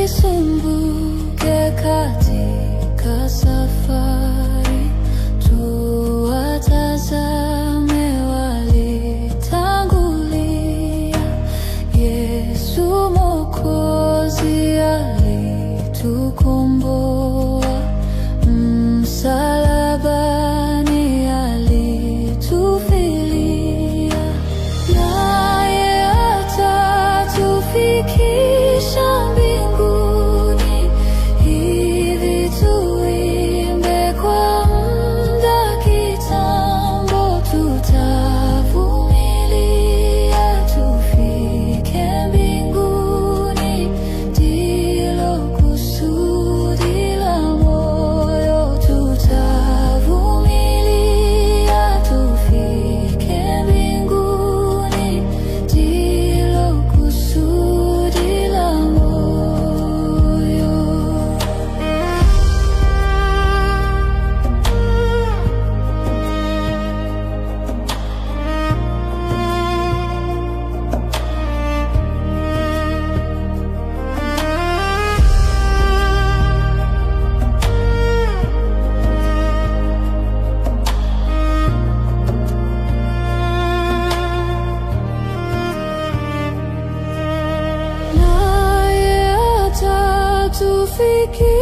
tusisumbuke katika safari, tuwatazame walitangulia. Yesu Mwokozi alitukomboa, msalabani alitufilia, naye atatufikisha mbinguni. Hivi tuimbe kwa muda kitambo, tutavumilia tufike mbinguni. Ndilo kusudi la moyo, tutavumilia tufike mbinguni. Ndilo kusudi la moyo. Naye atatufikisha